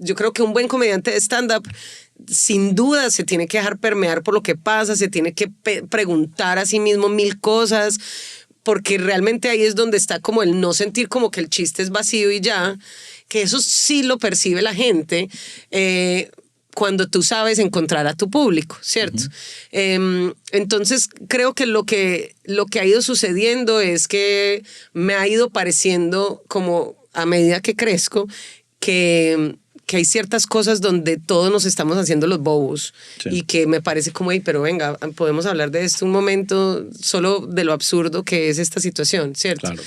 yo creo que un buen comediante de stand-up sin duda se tiene que dejar permear por lo que pasa, se tiene que preguntar a sí mismo 1000 cosas, porque realmente ahí es donde está como el no sentir como que el chiste es vacío y ya, que eso sí lo percibe la gente cuando tú sabes encontrar a tu público, ¿cierto? Entonces creo que lo que ha ido sucediendo es que me ha ido pareciendo como a medida que crezco que hay ciertas cosas donde todos nos estamos haciendo los bobos, sí, y que me parece como, pero venga, podemos hablar de esto un momento, solo de lo absurdo que es esta situación, ¿cierto? Claro.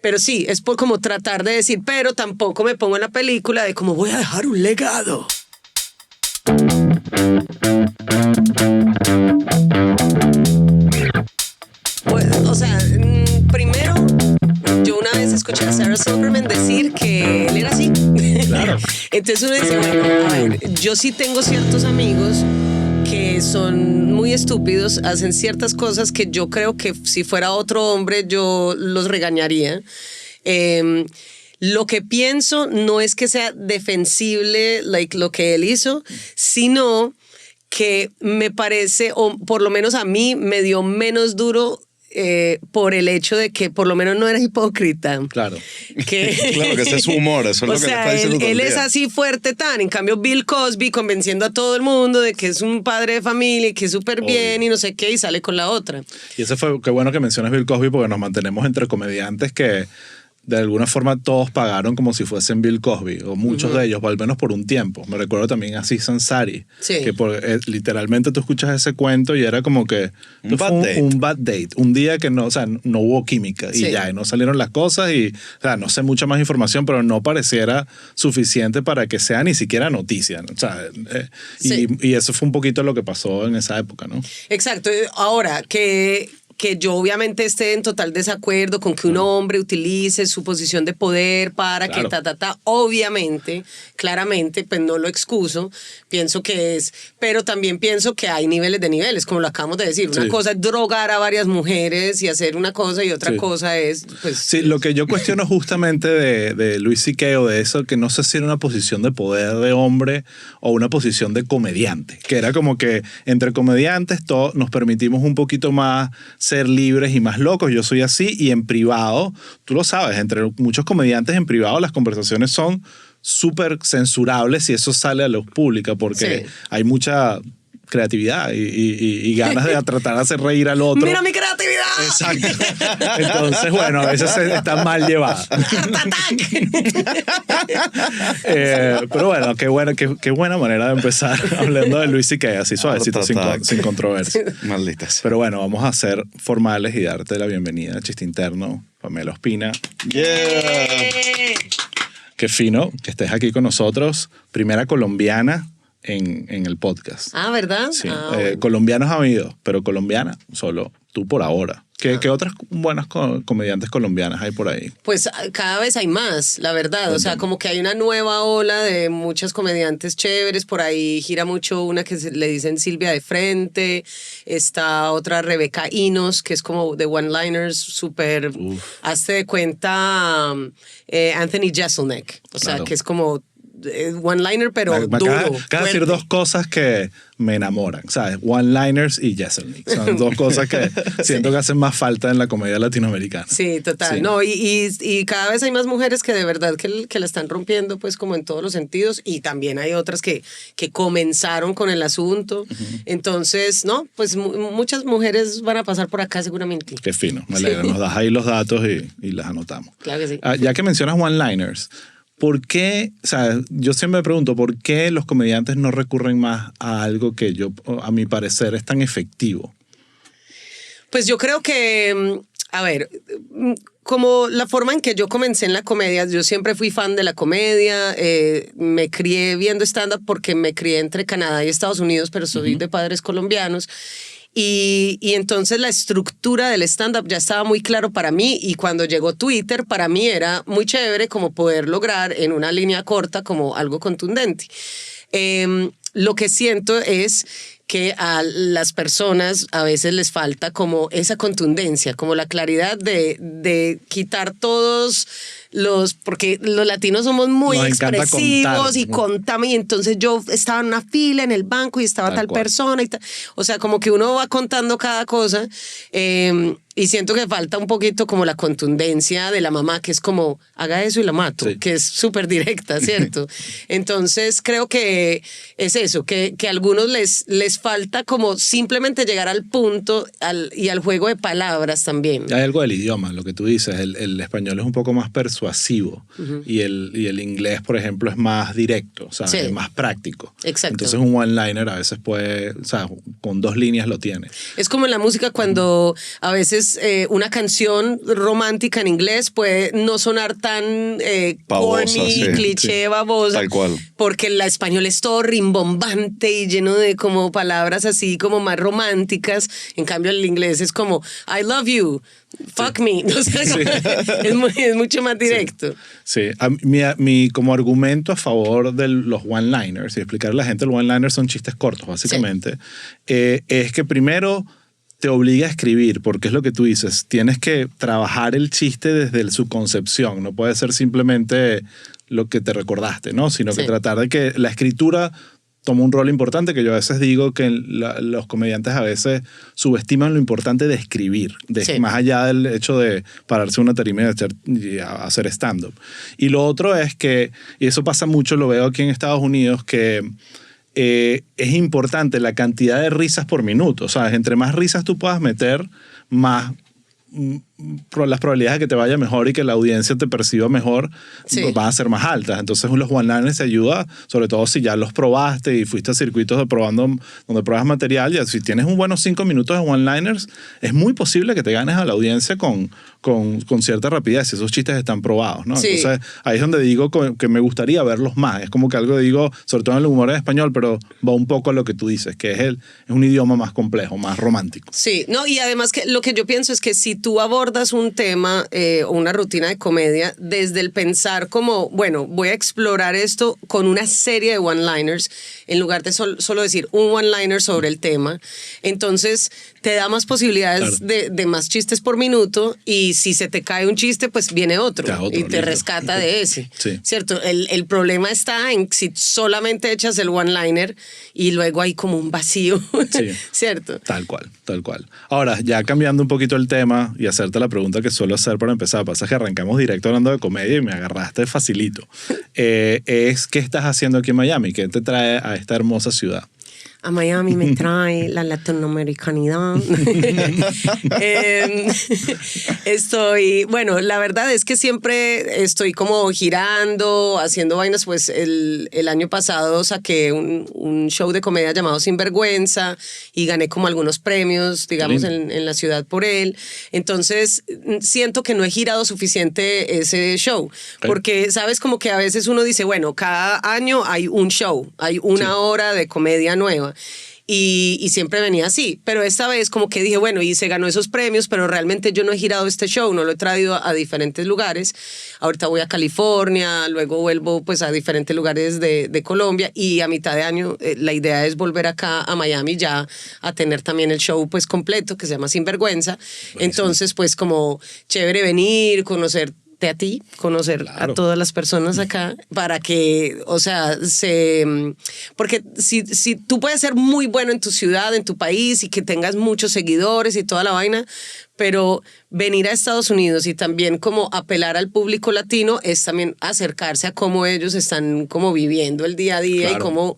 Pero sí, es por como tratar de decir, pero tampoco me pongo en la película de como voy a dejar un legado. Pues, o sea, primero, yo una vez escuché a Sarah Silverman decir que él era así. Claro. Entonces uno dice, bueno, a ver, yo sí tengo ciertos amigos que son muy estúpidos, hacen ciertas cosas que yo creo que si fuera otro hombre yo los regañaría. Lo que pienso no es que sea defensible lo que él hizo, sino que me parece, o por lo menos a mí me dio menos duro por el hecho de que por lo menos no era hipócrita. Claro. Claro que ese es su humor, eso es lo que le está diciendo todo el día. Él es así fuerte tan, en cambio Bill Cosby convenciendo a todo el mundo de que es un padre de familia y que es súper bien y no sé qué, y sale con la otra. Y eso fue, qué bueno que mencionas Bill Cosby, porque nos mantenemos entre comediantes que de alguna forma todos pagaron como si fuesen Bill Cosby, o muchos de ellos, o al menos por un tiempo. Me recuerdo también a Aziz Ansari, sí, que literalmente tú escuchas ese cuento y era como que un bad date, un día que no, o sea, no hubo química, sí, y ya, y no salieron las cosas, y o sea, no sé mucha más información, pero no pareciera suficiente para que sea ni siquiera noticia, ¿no? O sea, sí, y eso fue un poquito lo que pasó en esa época, ¿no? Exacto. Ahora, que yo obviamente esté en total desacuerdo con que un hombre utilice su posición de poder para que obviamente, claramente, pues no lo excuso, pienso que es, pero también pienso que hay niveles de niveles, como lo acabamos de decir, una cosa es drogar a varias mujeres y hacer una cosa y otra cosa es, pues... Sí, lo que yo cuestiono justamente de Louis C.K. o de eso, que no sé si era una posición de poder de hombre o una posición de comediante, que era como que entre comediantes todos nos permitimos un poquito más ser libres y más locos, yo soy así, y en privado, tú lo sabes, entre muchos comediantes en privado las conversaciones son súper censurables y eso sale a la luz pública porque hay mucha creatividad y ganas de tratar de hacer reír al otro. ¡Mira mi creatividad! Exacto. Entonces, bueno, a veces está mal llevada. Pero bueno, qué buena manera de empezar hablando de Louis C.K. así suavecito, sin controversia. Malditas. Pero bueno, vamos a ser formales y darte la bienvenida a Chiste Interno, Pamela Ospina. ¡Yeah! Qué fino que estés aquí con nosotros. Primera colombiana en el podcast. Ah, ¿verdad? Sí. Colombianos ha habido, pero colombiana solo tú por ahora. ¿Qué otras buenas comediantes colombianas hay por ahí? Pues cada vez hay más, la verdad. O sea, como que hay una nueva ola de muchas comediantes chéveres. Por ahí gira mucho una que le dicen Silvia de Frente. Está otra Rebeca Inos, que es como de one-liners, súper... Hazte de cuenta Anthony Jeselnik. O sea, que es como... one-liner, pero duro. Acabo de decir dos cosas que me enamoran, ¿sabes? One-liners y Jeselnik. Son dos cosas que siento que hacen más falta en la comedia latinoamericana. Sí, total. Sí. No, y cada vez hay más mujeres que de verdad que la están rompiendo, pues, como en todos los sentidos. Y también hay otras que comenzaron con el asunto. Entonces, no, pues muchas mujeres van a pasar por acá seguramente. Qué fino, me alegra. Nos das ahí los datos y las anotamos. Claro que sí. Ya que mencionas one-liners, ¿por qué? O sea, yo siempre me pregunto, ¿por qué los comediantes no recurren más a algo que a mi parecer, es tan efectivo? Pues yo creo que, a ver, como la forma en que yo comencé en la comedia, yo siempre fui fan de la comedia, me crié viendo stand-up porque me crié entre Canadá y Estados Unidos, pero soy de padres colombianos. Y entonces la estructura del stand-up ya estaba muy claro para mí, y cuando llegó Twitter para mí era muy chévere como poder lograr en una línea corta como algo contundente. Lo que siento es que a las personas a veces les falta como esa contundencia, como la claridad de quitar todos porque los latinos somos muy Nos encanta expresivos contar. y contame, y entonces yo estaba en una fila en el banco y estaba tal persona y tal. O sea, como que uno va contando cada cosa. Y siento que falta un poquito como la contundencia de la mamá, que es como, haga eso y la mato, Sí. que es súper directa, ¿cierto? Entonces creo que es eso, que a algunos les falta como simplemente llegar al punto y al juego de palabras también. Hay algo del idioma, lo que tú dices, el español es un poco más persuasivo y el inglés, por ejemplo, es más directo, o sea, Sí. es más práctico. Exacto. Entonces un one-liner a veces puede, o sea, con 2 líneas lo tiene. Es como en la música cuando a veces una canción romántica en inglés puede no sonar tan Pavosa, corny, sí, cliché, sí. babosa. Tal cual. Porque el español es todo rimbombante y lleno de como palabras así como más románticas. En cambio el inglés es como I love you, fuck me. O sea, es mucho más directo. Sí, como argumento a favor de los one-liners y explicarle a la gente, los one-liners son chistes cortos, básicamente, es que primero te obliga a escribir, porque es lo que tú dices, tienes que trabajar el chiste desde su concepción, no puede ser simplemente lo que te recordaste, ¿no? Sino que tratar de que la escritura toma un rol importante, que yo a veces digo que los comediantes a veces subestiman lo importante de escribir, más allá del hecho de pararse en una tarima y hacer stand-up. Y lo otro es que, y eso pasa mucho, lo veo aquí en Estados Unidos, que es importante la cantidad de risas por minuto. O sea, entre más risas tú puedas meter, más las probabilidades de que te vaya mejor y que la audiencia te perciba mejor van a ser más altas. Entonces los one-liners te ayudan, sobre todo si ya los probaste y fuiste a circuitos donde pruebas material, y si tienes un buenos 5 minutos de one-liners, es muy posible que te ganes a la audiencia con cierta rapidez si esos chistes están probados, ¿no? Sí. Entonces ahí es donde digo que me gustaría verlos más. Es como que algo digo, sobre todo en el humor en español, pero va un poco a lo que tú dices, que es un idioma más complejo, más romántico. Sí, no, y además que lo que yo pienso es que si tú abordas un tema o una rutina de comedia desde el pensar como, bueno, voy a explorar esto con una serie de one-liners, en lugar de solo decir un one-liner sobre el tema, entonces te da más posibilidades de más chistes por minuto, y si se te cae un chiste, pues viene otro y te rescata de ese. Sí. ¿Cierto? El problema está en si solamente echas el one-liner y luego hay como un vacío, Sí. ¿cierto? Tal cual, tal cual. Ahora, ya cambiando un poquito el tema y hacerte la pregunta que suelo hacer para empezar, pasa que arrancamos directo hablando de comedia y me agarraste facilito. Es, ¿qué estás haciendo aquí en Miami? ¿Qué te trae a esta hermosa ciudad? A Miami me trae la latinoamericanidad. Bueno, la verdad es que siempre estoy como girando, haciendo vainas. Pues el año pasado saqué un show de comedia llamado Sinvergüenza y gané como algunos premios, digamos, en la ciudad por él. Entonces, siento que no he girado suficiente ese show. Porque, ¿sabes? Como que a veces uno dice, bueno, cada año hay un show, hay una hora de comedia nueva. Y siempre venía así, pero esta vez como que dije, bueno, y se ganó esos premios, pero realmente yo no he girado este show, no lo he traído a diferentes lugares. Ahorita voy a California, luego vuelvo pues a diferentes lugares de Colombia, y a mitad de año la idea es volver acá a Miami ya a tener también el show pues completo, que se llama Sinvergüenza. Buenísimo. Entonces pues como chévere venir, conocerte a ti, conocer a todas las personas acá, para que, o sea, porque si tú puedes ser muy bueno en tu ciudad, en tu país, y que tengas muchos seguidores y toda la vaina, pero venir a Estados Unidos y también como apelar al público latino es también acercarse a cómo ellos están como viviendo el día a día, y cómo,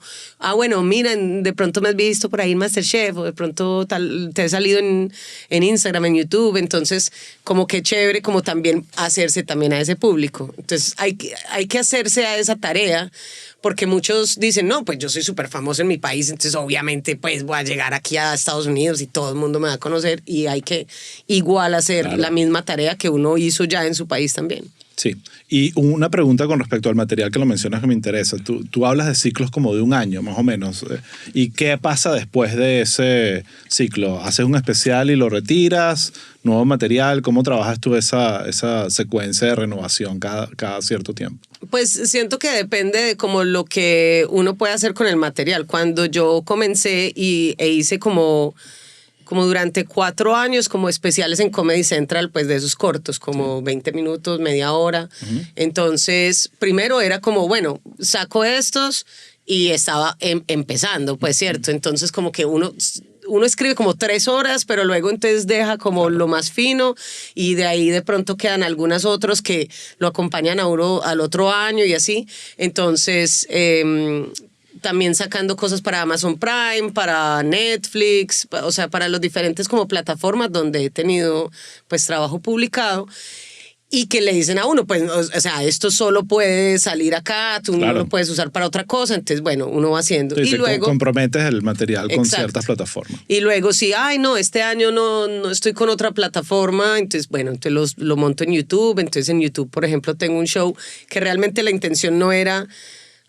bueno, miren, de pronto me has visto por ahí en MasterChef, o de pronto te he salido en Instagram, en YouTube. Entonces como que chévere como también hacerse también a ese público. Entonces hay que hacerse a esa tarea, porque muchos dicen, no, pues yo soy súper famoso en mi país, entonces obviamente pues voy a llegar aquí a Estados Unidos y todo el mundo me va a conocer, y hay que igual hacer la misma tarea que uno hizo ya en su país también. Sí, y una pregunta con respecto al material que lo mencionas que me interesa. Tú hablas de ciclos como de un año, más o menos. ¿Y qué pasa después de ese ciclo? ¿Haces un especial y lo retiras? ¿Nuevo material? ¿Cómo trabajas tú esa secuencia de renovación cada cierto tiempo? Pues siento que depende de como lo que uno puede hacer con el material. Cuando yo comencé e hice como como durante 4 años como especiales en Comedy Central, pues de esos cortos, como 20 minutos, media hora. Entonces, primero era como, bueno, saco estos y estaba empezando, pues cierto. Entonces como que uno escribe como 3 horas, pero luego entonces deja como lo más fino y de ahí de pronto quedan algunas otros que lo acompañan a uno al otro año y así. Entonces, también sacando cosas para Amazon Prime, para Netflix, o sea, para los diferentes como plataformas donde he tenido pues trabajo publicado. Y que le dicen a uno, pues, o sea, esto solo puede salir acá, tú no lo puedes usar para otra cosa, entonces, bueno, uno va haciendo. Entonces, y luego comprometes el material con ciertas plataformas. Y luego, si, ay, no, este año no estoy con otra plataforma, entonces, bueno, entonces lo monto en YouTube. Entonces, en YouTube, por ejemplo, tengo un show que realmente la intención no era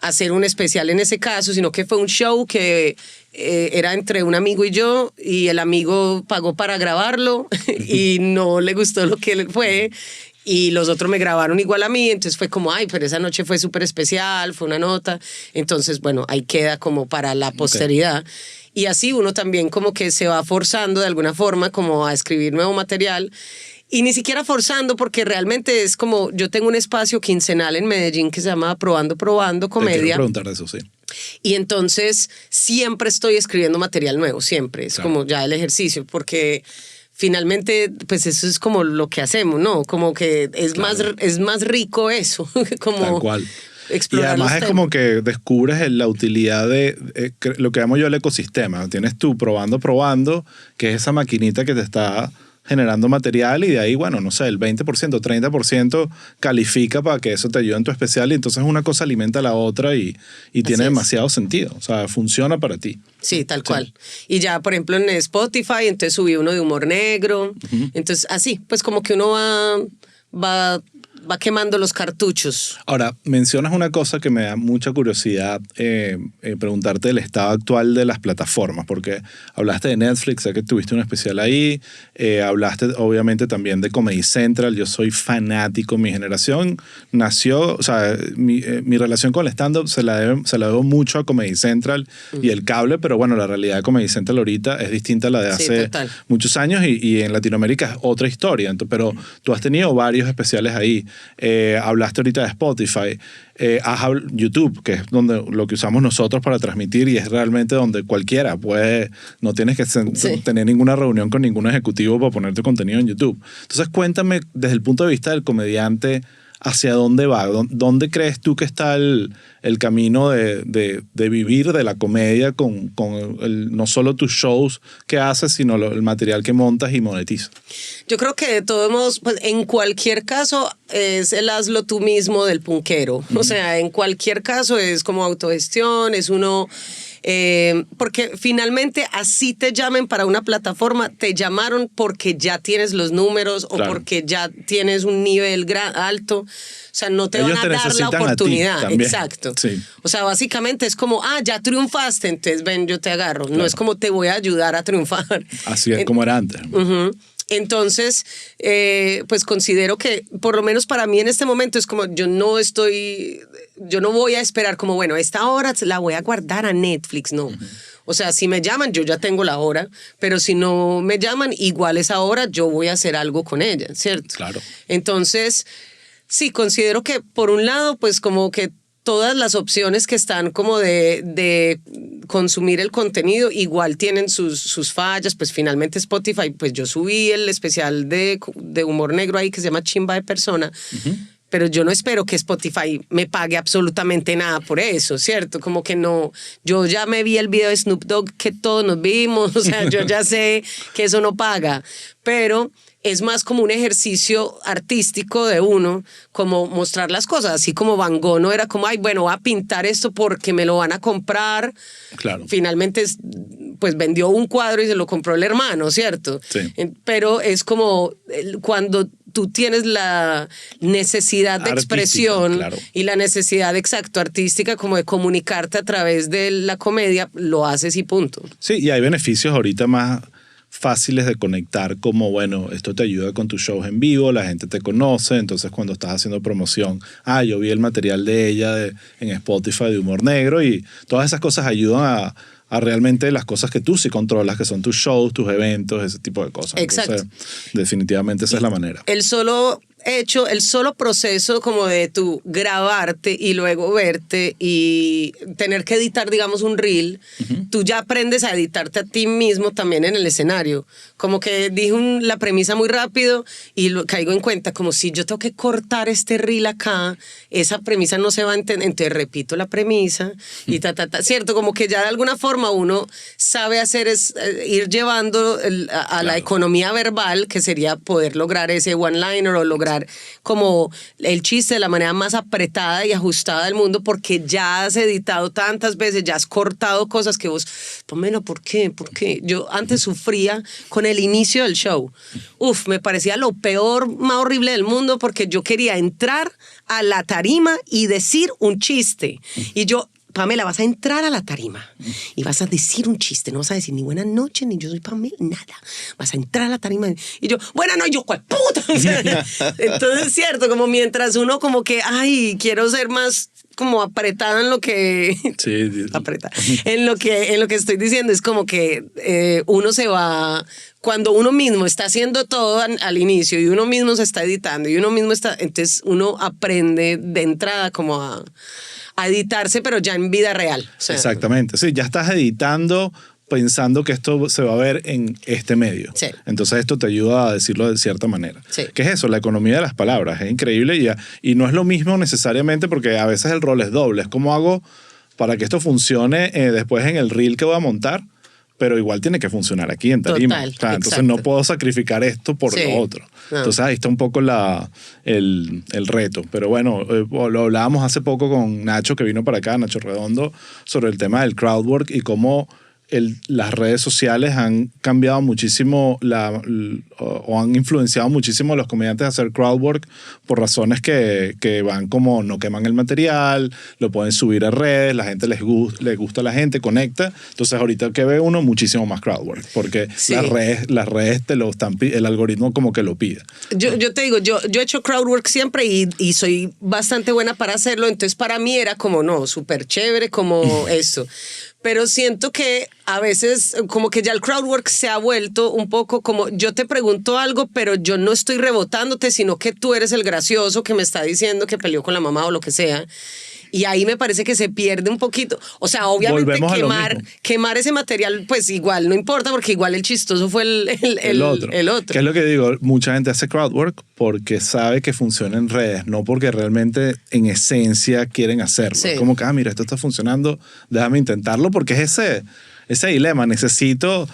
hacer un especial en ese caso, sino que fue un show que era entre un amigo y yo, y el amigo pagó para grabarlo y no le gustó lo que fue. Y los otros me grabaron igual a mí, entonces fue como, ay, pero esa noche fue súper especial, fue una nota. Entonces, bueno, ahí queda como para la posteridad. Y así uno también como que se va forzando de alguna forma como a escribir nuevo material. Y ni siquiera forzando, porque realmente es como, yo tengo un espacio quincenal en Medellín que se llama Probando Comedia. Te quiero preguntar de eso, sí. Y entonces siempre estoy escribiendo material nuevo, siempre. Es como ya el ejercicio, porque finalmente, pues eso es como lo que hacemos, ¿no? Como que es más rico eso, como tal cual. explorar. Y además es como que descubres la utilidad de lo que llamo yo el ecosistema. Tienes tú probando, que es esa maquinita que te está generando material y de ahí, bueno, no sé, el 20%, 30% califica para que eso te ayude en tu especial y entonces una cosa alimenta a la otra y tiene demasiado sentido. O sea, funciona para ti. Sí, tal cual. Y ya, por ejemplo, en Spotify, entonces subí uno de humor negro. Entonces, así, pues como que uno va quemando los cartuchos. Ahora, mencionas una cosa que me da mucha curiosidad preguntarte del estado actual de las plataformas, porque hablaste de Netflix, sé que tuviste un especial ahí, hablaste obviamente también de Comedy Central. Yo soy fanático, mi generación nació, o sea, mi relación con el stand-up se la debo mucho a Comedy Central y el cable, pero bueno, la realidad de Comedy Central ahorita es distinta a la de hace muchos años y en Latinoamérica es otra historia. Entonces, pero tú has tenido varios especiales ahí. Hablaste ahorita de Spotify, YouTube, que es donde lo que usamos nosotros para transmitir y es realmente donde cualquiera puede, no tienes que tener ninguna reunión con ningún ejecutivo para ponerte contenido en YouTube. Entonces cuéntame desde el punto de vista del comediante, ¿hacia dónde va? ¿Dónde crees tú que está el camino de vivir de la comedia con no solo tus shows que haces, sino el material que montas y monetizas? Yo creo que de todos modos, pues en cualquier caso es el hazlo tú mismo del punkero. O sea, en cualquier caso es como autogestión, es uno... porque finalmente así te llamen para una plataforma, te llamaron porque ya tienes los números o porque ya tienes un nivel alto. O sea, no te van a dar la oportunidad. Exacto. Sí. O sea, básicamente es como, ya triunfaste, entonces ven, yo te agarro. No es como te voy a ayudar a triunfar. Así es como era antes. Entonces, pues considero que, por lo menos para mí en este momento, es como yo no voy a esperar como, bueno, esta hora la voy a guardar a Netflix, no. O sea, si me llaman, yo ya tengo la hora, pero si no me llaman, igual esa hora yo voy a hacer algo con ella, ¿cierto? Claro. Entonces, sí, considero que por un lado, pues como que todas las opciones que están como de consumir el contenido igual tienen sus fallas. Pues finalmente Spotify, pues yo subí el especial de humor negro ahí que se llama Chimba de Persona, pero yo no espero que Spotify me pague absolutamente nada por eso, ¿cierto? Como que no, yo ya me vi el video de Snoop Dogg que todos nos vimos, o sea, yo ya sé que eso no paga, pero es más como un ejercicio artístico de uno, como mostrar las cosas, así como Van Gogh no era como, ay, bueno, voy a pintar esto porque me lo van a comprar. Claro. Finalmente, pues vendió un cuadro y se lo compró el hermano, ¿cierto? Sí. Pero es como cuando tú tienes la necesidad de expresión y la necesidad exacto artística como de comunicarte a través de la comedia, lo haces y punto. Sí, y hay beneficios ahorita más fáciles de conectar, como bueno, esto te ayuda con tus shows en vivo, la gente te conoce, entonces cuando estás haciendo promoción, yo vi el material de ella en Spotify de humor negro, y todas esas cosas ayudan a realmente las cosas que tú sí controlas, que son tus shows, tus eventos, ese tipo de cosas. Exacto. Entonces, definitivamente esa es la manera. El solo proceso como de tú grabarte y luego verte y tener que editar, digamos, un reel, tú ya aprendes a editarte a ti mismo también en el escenario. Como que dije la premisa muy rápido y caigo en cuenta, como si yo tengo que cortar este reel acá, esa premisa no se va a entender, entonces repito la premisa y ¿cierto? Como que ya de alguna forma uno sabe hacer ir llevando a la economía verbal, que sería poder lograr ese one-liner o lograr como el chiste de la manera más apretada y ajustada del mundo, porque ya has editado tantas veces, ya has cortado cosas que vos, Pamela, ¿por qué? Yo antes sufría con el inicio del show. Me parecía lo peor, más horrible del mundo, porque yo quería entrar a la tarima y decir un chiste. Y yo, Pamela, vas a entrar a la tarima y vas a decir un chiste, no vas a decir ni buenas noches, ni yo soy Pamela, nada. Vas a entrar a la tarima y yo, buenas noches, yo, ¡cuál puta! Entonces, cierto, como mientras uno como que, quiero ser más como apretada en lo que... Sí. Apretada. En lo que estoy diciendo, es como que uno se va... Cuando uno mismo está haciendo todo al inicio y uno mismo se está editando y uno mismo está... Entonces uno aprende de entrada como a editarse, pero ya en vida real. O sea, exactamente, sí, ya estás editando pensando que esto se va a ver en este medio. Sí. Entonces esto te ayuda a decirlo de cierta manera. Sí. ¿Qué es eso? La economía de las palabras. Es increíble y no es lo mismo necesariamente, porque a veces el rol es doble. Es como hago para que esto funcione después en el reel que voy a montar, pero igual tiene que funcionar aquí en tarima. Total, entonces no puedo sacrificar esto por lo otro. No. Entonces ahí está un poco el reto. Pero bueno, lo hablábamos hace poco con Nacho, que vino para acá, Nacho Redondo, sobre el tema del crowdwork y cómo las redes sociales han cambiado muchísimo o han influenciado muchísimo a los comediantes a hacer crowdwork por razones que van como no queman el material, lo pueden subir a redes, la gente les gusta a la gente, conecta. Entonces ahorita que ve uno, muchísimo más crowdwork, porque sí, las redes te lo están, el algoritmo como que lo pide. Yo te digo, yo he hecho crowdwork siempre y soy bastante buena para hacerlo, entonces para mí era como no, súper chévere, como eso. Pero siento que a veces como que ya el crowdwork se ha vuelto un poco como yo te pregunto algo, pero yo no estoy rebotándote, sino que tú eres el gracioso que me está diciendo que peleó con la mamá o lo que sea. Y ahí me parece que se pierde un poquito. O sea, obviamente quemar ese material, pues igual no importa, porque igual el chistoso fue el otro. ¿Qué es lo que digo? Mucha gente hace crowdwork porque sabe que funciona en redes, no porque realmente en esencia quieren hacerlo. Sí. Es como que, mira, esto está funcionando, déjame intentarlo, porque es ese dilema. Necesito...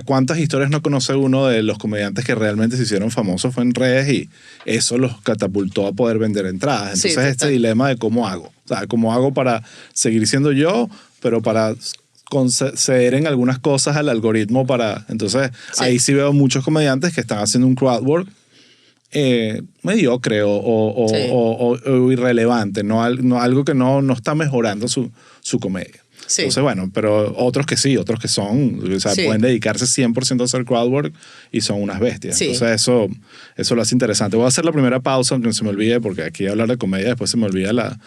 ¿cuántas historias no conoce uno de los comediantes que realmente se hicieron famosos fue en redes y eso los catapultó a poder vender entradas? Entonces este dilema de cómo hago. O sea, cómo hago para seguir siendo yo, pero para conceder en algunas cosas al algoritmo para... Entonces ahí sí veo muchos comediantes que están haciendo un crowdwork mediocre o irrelevante, no algo que no está mejorando su comedia. Sí. Entonces, bueno, pero otros que sí, otros que son, o sea, pueden dedicarse 100% a hacer crowdwork y son unas bestias. Sí. Entonces, eso lo hace interesante. Voy a hacer la primera pausa, aunque no se me olvide, porque aquí hablar de comedia, después se me olvida la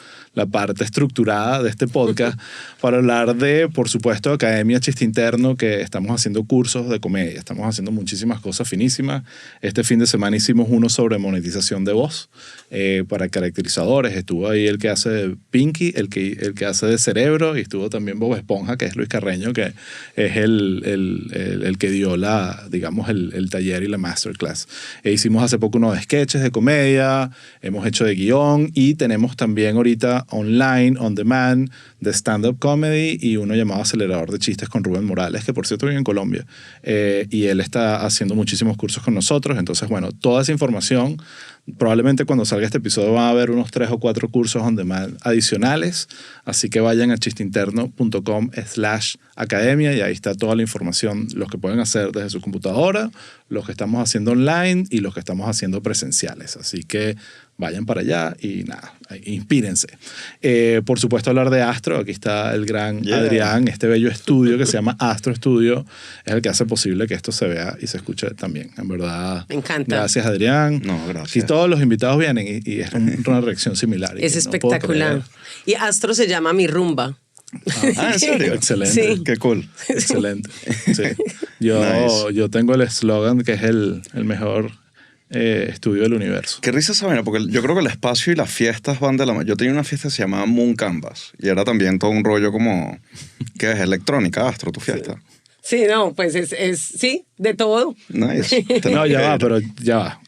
parte estructurada de este podcast, para hablar de, por supuesto, Academia Chiste Interno, que estamos haciendo cursos de comedia. Estamos haciendo muchísimas cosas finísimas. Este fin de semana hicimos uno sobre monetización de voz para caracterizadores. Estuvo ahí el que hace de Pinky, el que hace de Cerebro, y estuvo también Bob Esponja, que es Luis Carreño, que es el que dio digamos, el taller y la masterclass. Hicimos hace poco unos sketches de comedia, hemos hecho de guión y tenemos también ahorita online, on demand, de stand-up comedy y uno llamado Acelerador de Chistes con Rubén Morales, que por cierto vive en Colombia. Y él está haciendo muchísimos cursos con nosotros. Entonces, bueno, toda esa información, probablemente cuando salga este episodio van a haber unos 3 o 4 cursos on demand adicionales. Así que vayan a chisteinterno.com/academia y ahí está toda la información, los que pueden hacer desde su computadora, los que estamos haciendo online y los que estamos haciendo presenciales. Así que Vayan para allá y nada, inspírense. Por supuesto, hablar de Astro. Aquí está el gran Adrián, este bello estudio que se llama Astro Studio. Es el que hace posible que esto se vea y se escuche también. En verdad, me encanta. Gracias, Adrián. No, gracias. Aquí todos los invitados vienen y es una reacción similar. Es espectacular. Y Astro se llama Mi Rumba. ¿En serio? Excelente. Sí. Qué cool. Excelente. Sí. Yo tengo el eslogan que es el mejor estudio del universo. Qué risa esa vaina, porque yo creo que el espacio y las fiestas van de la mano. Yo tenía una fiesta que se llamaba Moon Canvas y era también todo un rollo como, ¿qué es? Electrónica, Astro, tu fiesta. Sí, no, pues sí, de todo. Nice. No, ya va, pero ya va.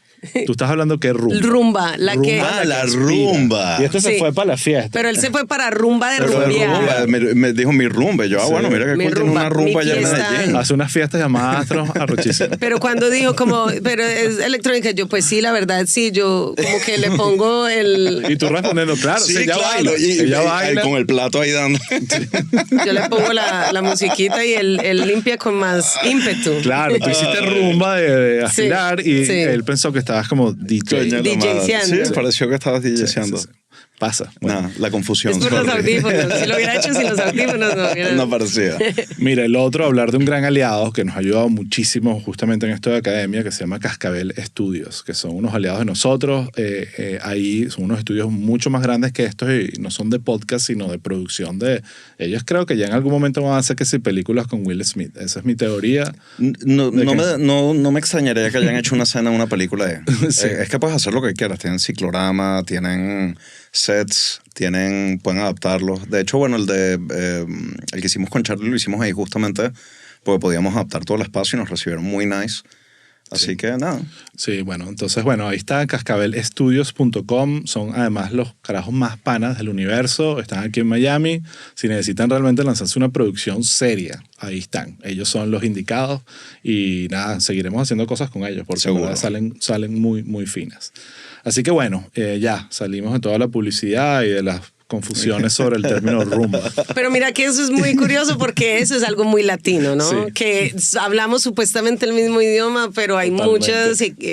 Tú estás hablando que rumba. Rumba, la que... Ah, la rumba. Y esto se Sí. fue para la fiesta. Pero él se fue para rumba de Pero rumbear. rumba, me dijo mi rumba. Y yo, bueno, mira que Mi cool, tiene rumba, una rumba mi allá en fiesta. Medellín. Hace unas fiestas llamadas Astro arrochísimas. Pero cuando dijo como, pero es electrónica, yo pues sí, la verdad sí, yo como que le pongo el... Y tú respondiendo, claro, Sí, ella claro. baila. Ella baila. Con el plato ahí dando. Yo le pongo la musiquita y él limpia con más ímpetu. Claro, tú hiciste rumba de afilar y sí. él pensó que estabas como DJ. Coño, la madre. DJseando. Sí, me pareció que estabas DJseando. Sí. Pasa. Bueno. Nada, la confusión. Es por los sorry. audífonos. Si lo hubiera hecho sin los audífonos, no hubiera... No parecía. Mira, el otro, hablar de un gran aliado que nos ha ayudado muchísimo justamente en esto de academia, que se llama Cascabel Estudios, que son unos aliados de nosotros. Ahí son unos estudios mucho más grandes que estos y no son de podcast, sino de producción de... Ellos creo que ya en algún momento van a hacer que sí películas con Will Smith. Esa es mi teoría. No me extrañaría que hayan hecho una escena en una película de... Sí. Es que puedes hacer lo que quieras. Tienen ciclorama, tienen sets, pueden adaptarlos. De hecho, bueno, el que hicimos con Charlie lo hicimos ahí justamente porque podíamos adaptar todo el espacio y nos recibieron muy nice. Así que nada. Sí, bueno, entonces, bueno, ahí está cascabelestudios.com. Son además los carajos más panas del universo. Están aquí en Miami. Si necesitan realmente lanzarse una producción seria, ahí están. Ellos son los indicados y nada, seguiremos haciendo cosas con ellos porque Seguro. en verdad salen muy, muy finas. Así que bueno, ya salimos de toda la publicidad y de las confusiones sobre el término rumba. Pero mira que eso es muy curioso porque eso es algo muy latino, ¿no? Sí. Que hablamos supuestamente el mismo idioma, pero hay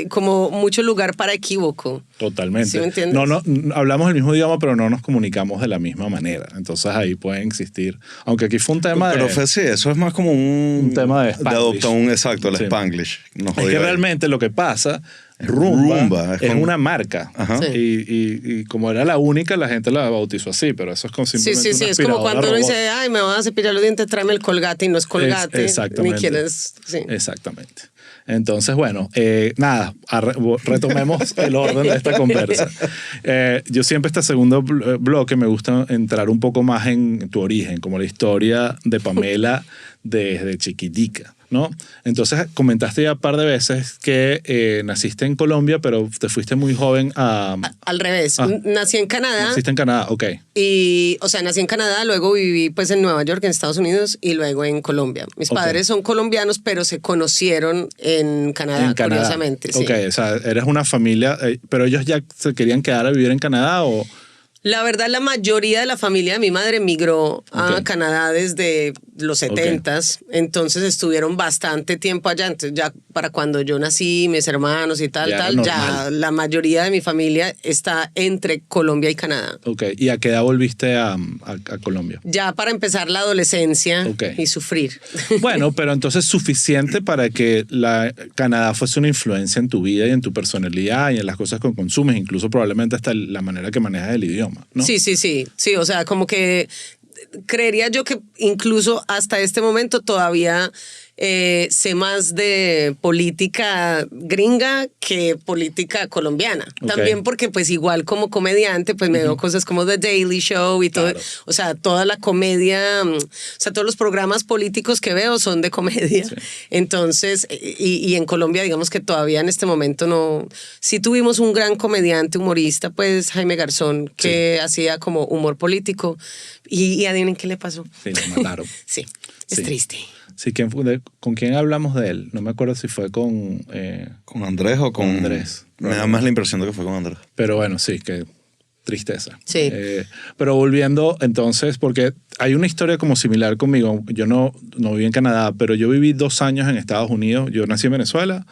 como mucho lugar para equívoco. Totalmente. ¿Sí me entiendes? No, hablamos el mismo idioma, pero no nos comunicamos de la misma manera. Entonces ahí pueden existir. Aunque aquí fue un tema Pero de... fue sí, eso es más como un tema de Spanglish. adoptar exacto, el Sí. Spanglish. Nos Es que jodió ahí. realmente lo que pasa, Rumba es una marca. Ajá. Sí. Y como era la única, la gente la bautizó así, pero eso es como Sí, simplemente sí, una es como aspiradora cuando uno robot. dice, ay, me van a cepillar los dientes, tráeme el Colgate y no es Colgate. Exactamente. Ni quieres, sí. Exactamente. Entonces, bueno, nada, retomemos el orden de esta conversa. Yo siempre este segundo bloque me gusta entrar un poco más en tu origen, como la historia de Pamela desde chiquitica, ¿no? Entonces, comentaste ya un par de veces que naciste en Colombia, pero te fuiste muy joven a... Al revés, nací en Canadá. Naciste en Canadá, ok. Y, o sea, nací en Canadá, luego viví pues en Nueva York, en Estados Unidos, y luego en Colombia. Mis padres son colombianos, pero se conocieron en Canadá, curiosamente. Sí. Ok, o sea, eres una familia, pero ellos ya se querían quedar a vivir en Canadá o... La verdad, la mayoría de la familia de mi madre migró a Canadá desde los 70s, entonces estuvieron bastante tiempo allá. Entonces ya para cuando yo nací, mis hermanos y tal, ya la mayoría de mi familia está entre Colombia y Canadá. Ok, ¿y a qué edad volviste a Colombia? Ya para empezar la adolescencia y sufrir. Bueno, pero entonces suficiente para que Canadá fuese una influencia en tu vida y en tu personalidad y en las cosas que consumes, incluso probablemente hasta la manera que manejas el idioma, ¿no? Sí, o sea, como que creería yo que incluso hasta este momento todavía sé más de política gringa que política colombiana. Okay. También porque pues igual como comediante pues me veo cosas como The Daily Show y todo, o sea, toda la comedia, o sea, todos los programas políticos que veo son de comedia. Sí. Entonces, y en Colombia digamos que todavía en este momento no, sí tuvimos un gran comediante, humorista, pues Jaime Garzón, que hacía como humor político y adivinen qué le pasó. Sí, lo mataron. Sí, es triste. Sí, ¿con quién hablamos de él? No me acuerdo si fue con Andrés o con Andrés. Me da más la impresión de que fue con Andrés. Pero bueno, sí, que tristeza. Sí. Pero volviendo entonces, porque hay una historia como similar conmigo. Yo no viví en Canadá, pero yo viví 2 años en Estados Unidos. Yo nací en Venezuela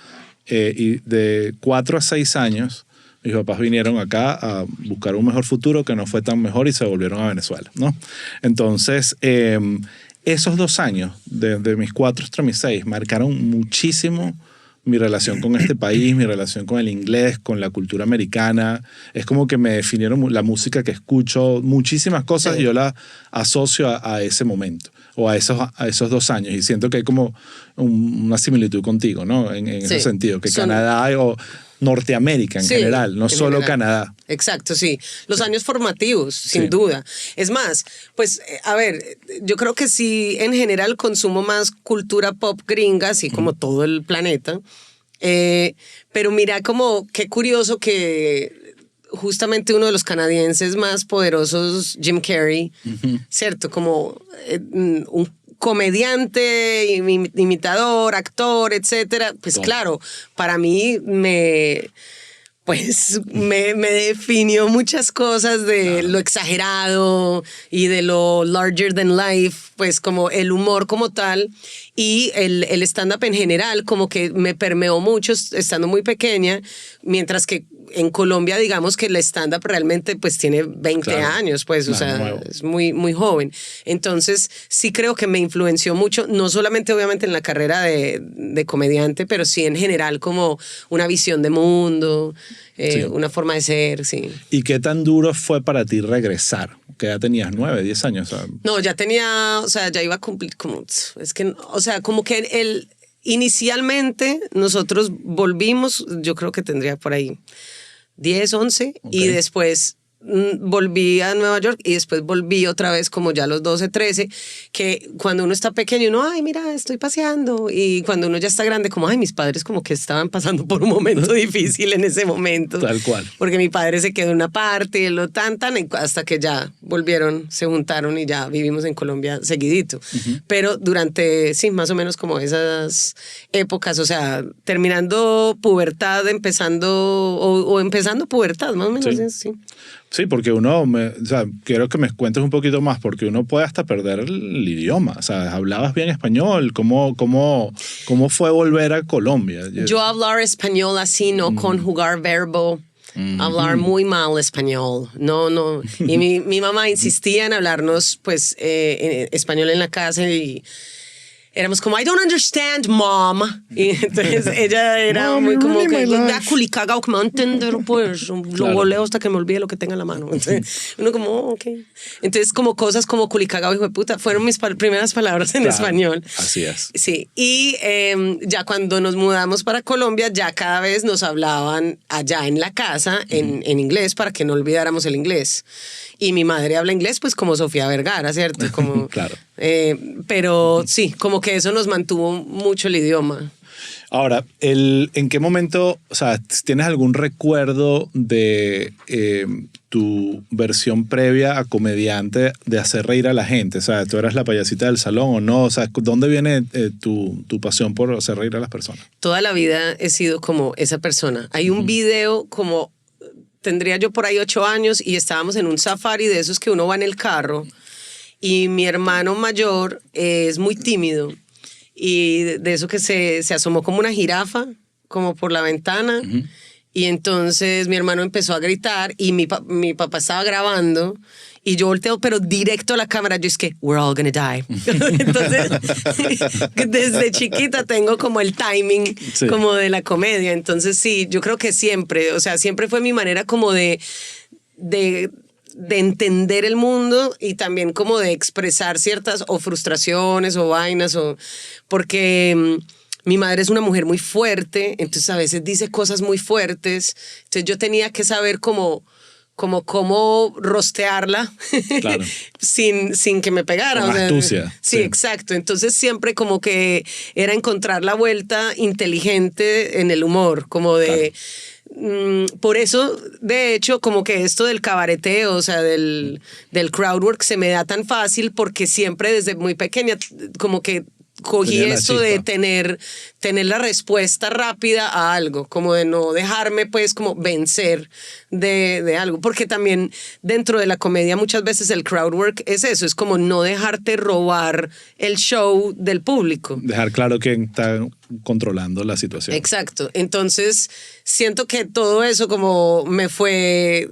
y de 4 a 6 años mis papás vinieron acá a buscar un mejor futuro que no fue tan mejor y se volvieron a Venezuela, ¿no? Entonces, esos 2 años, de mis 4 hasta mis 6, marcaron muchísimo mi relación con este país, mi relación con el inglés, con la cultura americana. Es como que me definieron la música que escucho, muchísimas cosas, y yo la asocio a ese momento o a esos 2 años. Y siento que hay como una similitud contigo, ¿no? En ese sentido, que Canadá o Norteamérica en general, no solo Canadá. Exacto, sí. Los años formativos, sin duda. Es más, pues, a ver, yo creo que sí, en general consumo más cultura pop gringa, así como todo el planeta. Pero mira como qué curioso que justamente uno de los canadienses más poderosos, Jim Carrey, ¿cierto? Como un comediante, imitador, actor, etcétera. Pues claro, para mí me definió muchas cosas de lo exagerado y de lo larger than life, pues como el humor como tal, y el stand-up en general como que me permeó mucho estando muy pequeña, mientras que en Colombia, digamos que el stand-up realmente pues tiene 20 años, pues, o sea, nuevo. Es muy, muy joven. Entonces, sí creo que me influenció mucho, no solamente obviamente en la carrera de comediante, pero sí en general como una visión de mundo, una forma de ser, sí. ¿Y qué tan duro fue para ti regresar? ¿Qué edad tenías? 9, 10 años. No, ya tenía, o sea, ya iba a cumplir como, es que, o sea, como que inicialmente nosotros volvimos, yo creo que tendría por ahí 10, 11, y después volví a Nueva York y después volví otra vez como ya a los 12, 13, que cuando uno está pequeño uno, ay, mira, estoy paseando, y cuando uno ya está grande como, ay, mis padres como que estaban pasando por un momento difícil en ese momento. Tal cual. Porque mi padre se quedó en una parte, hasta que ya volvieron, se juntaron y ya vivimos en Colombia seguidito. Pero durante, sí, más o menos como esas épocas, o sea, terminando pubertad, empezando pubertad, más o menos, sí. Sí, porque o sea, quiero que me cuentes un poquito más, porque uno puede hasta perder el idioma. O sea, ¿hablabas bien español? ¿Cómo fue volver a Colombia? Yo hablar español así, no conjugar verbo. Hablar muy mal español. No. Y mi mamá insistía en hablarnos, pues, en español en la casa, y éramos como, I don't understand, mom. Y entonces ella era muy como que, culicagao, que me va a entender, pues, lo goleo hasta que me olvide lo que tenga en la mano. Entonces, uno como, ok. Entonces, como cosas como culicagao, hijo de puta, fueron mis primeras palabras en español. Así es. Sí, y ya cuando nos mudamos para Colombia, ya cada vez nos hablaban allá en la casa en inglés para que no olvidáramos el inglés. Y mi madre habla inglés, pues como Sofía Vergara, ¿cierto? Como, claro. Pero sí, como que eso nos mantuvo mucho el idioma. Ahora, ¿en qué momento, o sea, tienes algún recuerdo de tu versión previa a comediante de hacer reír a la gente? O sea, ¿tú eras la payasita del salón o no? O sea, ¿dónde viene tu pasión por hacer reír a las personas? Toda la vida he sido como esa persona. Hay un video como, tendría yo por ahí 8 años y estábamos en un safari de esos que uno va en el carro, y mi hermano mayor es muy tímido, y de eso que se asomó como una jirafa, como por la ventana, y entonces mi hermano empezó a gritar y mi papá estaba grabando, y yo volteo, pero directo a la cámara, yo es que, we're all gonna die. Entonces, desde chiquita tengo como el timing como de la comedia. Entonces, sí, yo creo que siempre, o sea, siempre fue mi manera como de entender el mundo, y también como de expresar ciertas o frustraciones o vainas, porque mi madre es una mujer muy fuerte, entonces a veces dice cosas muy fuertes, entonces yo tenía que saber cómo rostearla, claro. sin que me pegara. Con astucia. Sí, exacto. Entonces siempre como que era encontrar la vuelta inteligente en el humor, como de... Claro. Por eso, de hecho, como que esto del cabareteo, o sea, del crowdwork se me da tan fácil, porque siempre desde muy pequeña como que cogí esto de tener la respuesta rápida a algo, como de no dejarme pues como vencer de algo, porque también dentro de la comedia muchas veces el crowdwork es eso, es como no dejarte robar el show del público. Dejar claro quién está controlando la situación. Exacto. Entonces, siento que todo eso como me fue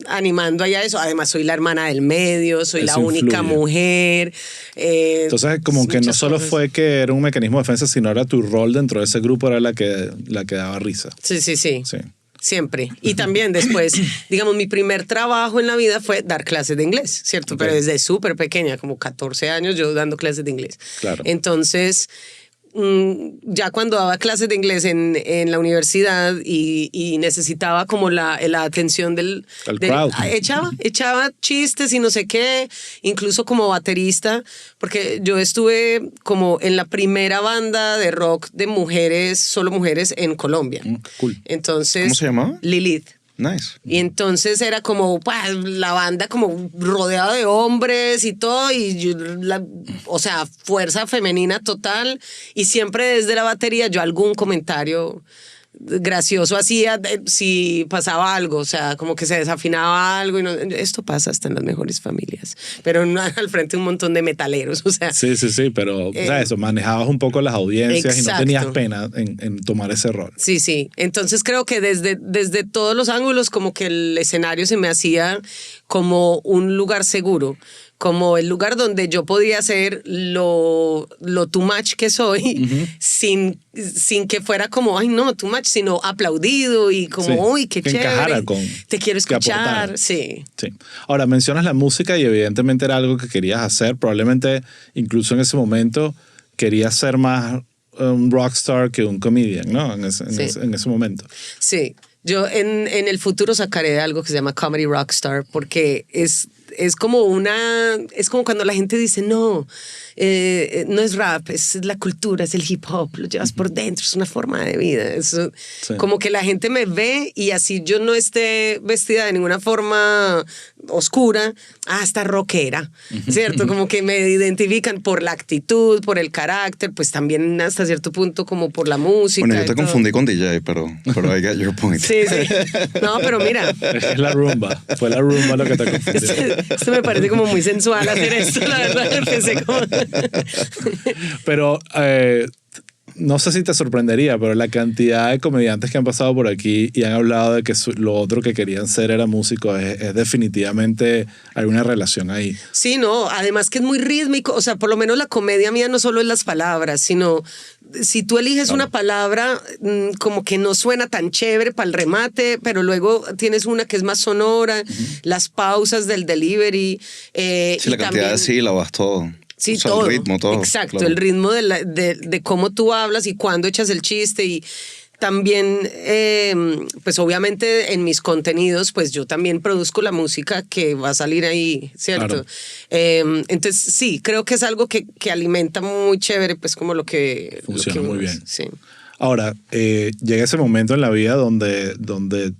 animando allá eso. Además, soy la hermana del medio, soy Eso la única influye. mujer. Entonces, como que no solo cosas. fue que era un mecanismo de defensa, sino era tu rol dentro de ese grupo, era la que daba risa. Sí, sí, sí. Sí. Siempre. Y también después, digamos, mi primer trabajo en la vida fue dar clases de inglés, ¿cierto? Ok. Pero desde súper pequeña, como 14 años, yo dando clases de inglés. Claro. Entonces, ya cuando daba clases de inglés en la universidad y necesitaba como la atención del crowd. Echaba chistes y no sé qué, incluso como baterista, porque yo estuve como en la primera banda de rock de mujeres, solo mujeres en Colombia. Cool. Entonces, ¿Cómo se llamaba? Lilith. Nice. Y entonces era como pues, la banda como rodeada de hombres y todo, o sea, fuerza femenina total. Y siempre desde la batería yo algún comentario gracioso hacía si pasaba algo, o sea, como que se desafinaba algo. Esto pasa hasta en las mejores familias, pero no al frente de un montón de metaleros, o sea. Sí, pero o sea, eso, manejabas un poco las audiencias y no exacto. tenías pena en tomar ese rol. Sí, sí. Entonces creo que desde todos los ángulos como que el escenario se me hacía como un lugar seguro, como el lugar donde yo podía ser lo too much que soy, sin que fuera como, ay no, too much, sino aplaudido y como, Sí, uy, qué que chévere. encajara con- te quiero que aportara. escuchar, sí. Sí. Ahora, mencionas la música y evidentemente era algo que querías hacer. Probablemente incluso en ese momento querías ser más un rockstar que un comedian, ¿no? En ese momento. Sí, yo en el futuro sacaré algo que se llama Comedy Rockstar porque es como es como cuando la gente dice no es rap, es la cultura, es el hip hop, lo llevas por dentro, es una forma de vida. Eso, Sí. como que la gente me ve y así yo no esté vestida de ninguna forma oscura, está rockera, ¿cierto? Como que me identifican por la actitud, por el carácter, pues también hasta cierto punto como por la música. Bueno, yo y te todo. confundí con DJ, pero I get your point. Sí, sí. No, pero mira, Es la rumba. Fue la rumba lo que te confundió. esto me parece como muy sensual hacer esto, la verdad. Empecé como... Pero no sé si te sorprendería, pero la cantidad de comediantes que han pasado por aquí y han hablado de que lo otro que querían ser era músico, es definitivamente hay una relación ahí. Sí, no, además que es muy rítmico, o sea, por lo menos la comedia mía no solo es las palabras, sino si tú eliges una palabra como que no suena tan chévere para el remate, pero luego tienes una que es más sonora, las pausas del delivery. Sí, y la cantidad también, de sílabas, todo. sí, O sea, todo. el ritmo, todo. Exacto, claro. el ritmo de cómo tú hablas y cuándo echas el chiste y también, pues obviamente en mis contenidos, pues yo también produzco la música que va a salir ahí, ¿cierto? Claro. Entonces sí, creo que es algo que alimenta muy chévere, pues como lo que... Funciona lo que muy uno bien. hace, sí. Ahora, llega ese momento en la vida donde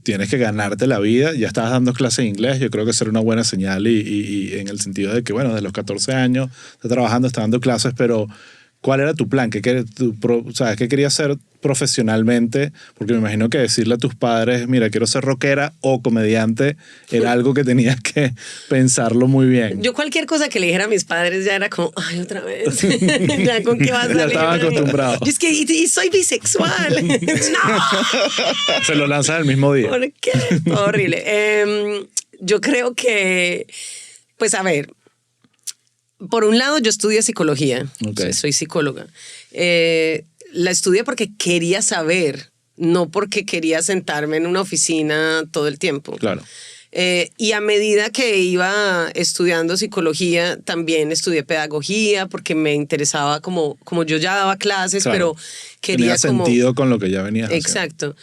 tienes que ganarte la vida. Ya estabas dando clases de inglés, yo creo que será una buena señal y en el sentido de que, bueno, de los 14 años estás trabajando, estás dando clases, pero ¿cuál era tu plan? ¿Qué querías hacer profesionalmente? Porque me imagino que decirle a tus padres, mira, quiero ser rockera o comediante, era algo que tenías que pensarlo muy bien. Yo cualquier cosa que le dijera a mis padres ya era como, ay, otra vez. Ya con qué vas a salir. Ya estaban acostumbrados. Y es que y soy bisexual. No. Se lo lanzas el mismo día. ¿Por qué? Horrible. Yo creo que, pues a ver, por un lado yo estudié psicología, Ok. o sea, soy psicóloga. La estudié porque quería saber, no porque quería sentarme en una oficina todo el tiempo. Claro. Y a medida que iba estudiando psicología, también estudié pedagogía porque me interesaba como yo ya daba clases, Claro. pero quería Tenía como... sentido con lo que ya venías haciendo. Exacto.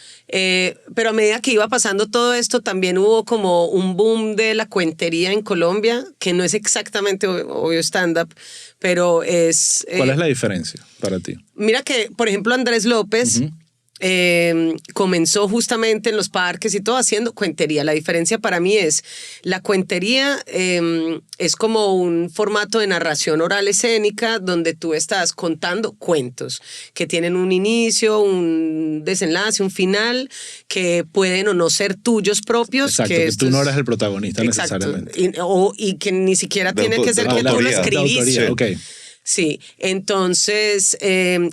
Pero a medida que iba pasando todo esto, también hubo como un boom de la cuentería en Colombia, que no es exactamente obvio stand-up, pero es... ¿Cuál es la diferencia para ti? Mira que, por ejemplo, Andrés López comenzó justamente en los parques y todo haciendo cuentería. La diferencia para mí es, la cuentería es como un formato de narración oral escénica donde tú estás contando cuentos que tienen un inicio, un desenlace, un final, que pueden o no ser tuyos propios. Exacto, que tú no eres el protagonista Exacto. necesariamente. Y que ni siquiera tiene que ser que tú lo autoría, escribiste. De autoría, ok. Sí, entonces,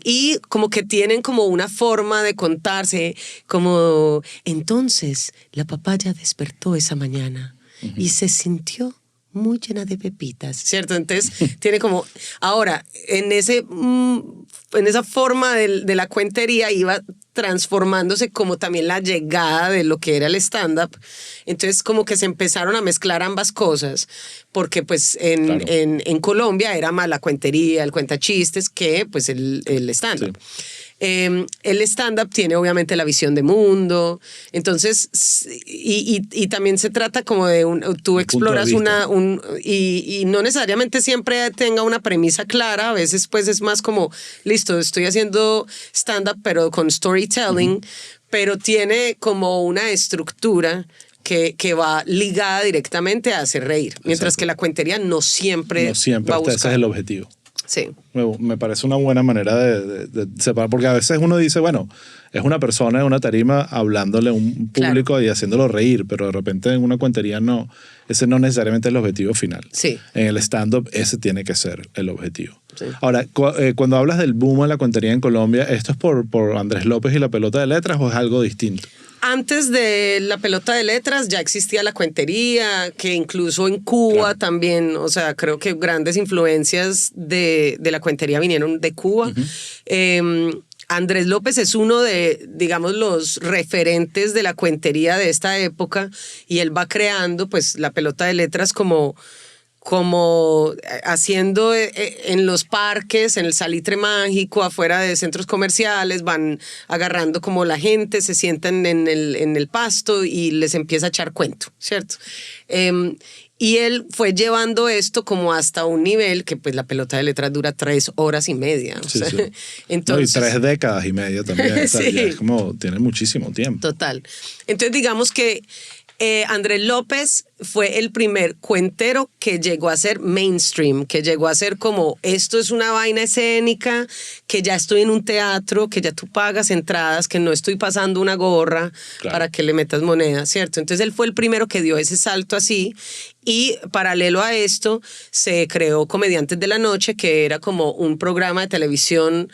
y como que tienen como una forma de contarse, como, entonces la papaya despertó esa mañana y se sintió muy llena de pepitas, ¿cierto? Entonces tiene como, ahora, en esa forma de la cuentería iba transformándose como también la llegada de lo que era el stand-up. Entonces como que se empezaron a mezclar ambas cosas, porque pues en Colombia era más la cuentería, el cuentachistes, que pues el stand-up. Sí. El stand-up tiene obviamente la visión de mundo, entonces, y también se trata como de tú exploras y no necesariamente siempre tenga una premisa clara, a veces pues es más como, listo, estoy haciendo stand-up pero con storytelling, pero tiene como una estructura que va ligada directamente a hacer reír, mientras que la cuentería no siempre va a buscar. Ese es el objetivo. Sí. Me parece una buena manera de separar, porque a veces uno dice, bueno, es una persona en una tarima hablándole a un público, claro, y haciéndolo reír, pero de repente en una cuentería no, ese no necesariamente es el objetivo final. Sí. En el stand-up ese tiene que ser el objetivo. Sí. Ahora, cuando hablas del boom en la cuentería en Colombia, ¿esto es por Andrés López y la pelota de letras o es algo distinto? Antes de la pelota de letras ya existía la cuentería, que incluso en Cuba, claro, también, o sea, creo que grandes influencias de la cuentería vinieron de Cuba. Andrés López es uno de, digamos, los referentes de la cuentería de esta época y él va creando pues la pelota de letras como haciendo en los parques, en el Salitre Mágico, afuera de centros comerciales, van agarrando como la gente, se sientan en el pasto y les empieza a echar cuento, ¿cierto? Y él fue llevando esto como hasta un nivel que pues la pelota de letras dura 3 horas y media. Sí, o sea, sí. Entonces, no, y 3 décadas y media también. Sí. O sea, ya es como, tiene muchísimo tiempo. Total. Entonces digamos que Andrés López fue el primer cuentero que llegó a ser mainstream, que llegó a ser como, esto es una vaina escénica, que ya estoy en un teatro, que ya tú pagas entradas, que no estoy pasando una gorra, claro, para que le metas moneda, ¿cierto? Entonces él fue el primero que dio ese salto así, y paralelo a esto se creó Comediantes de la Noche, que era como un programa de televisión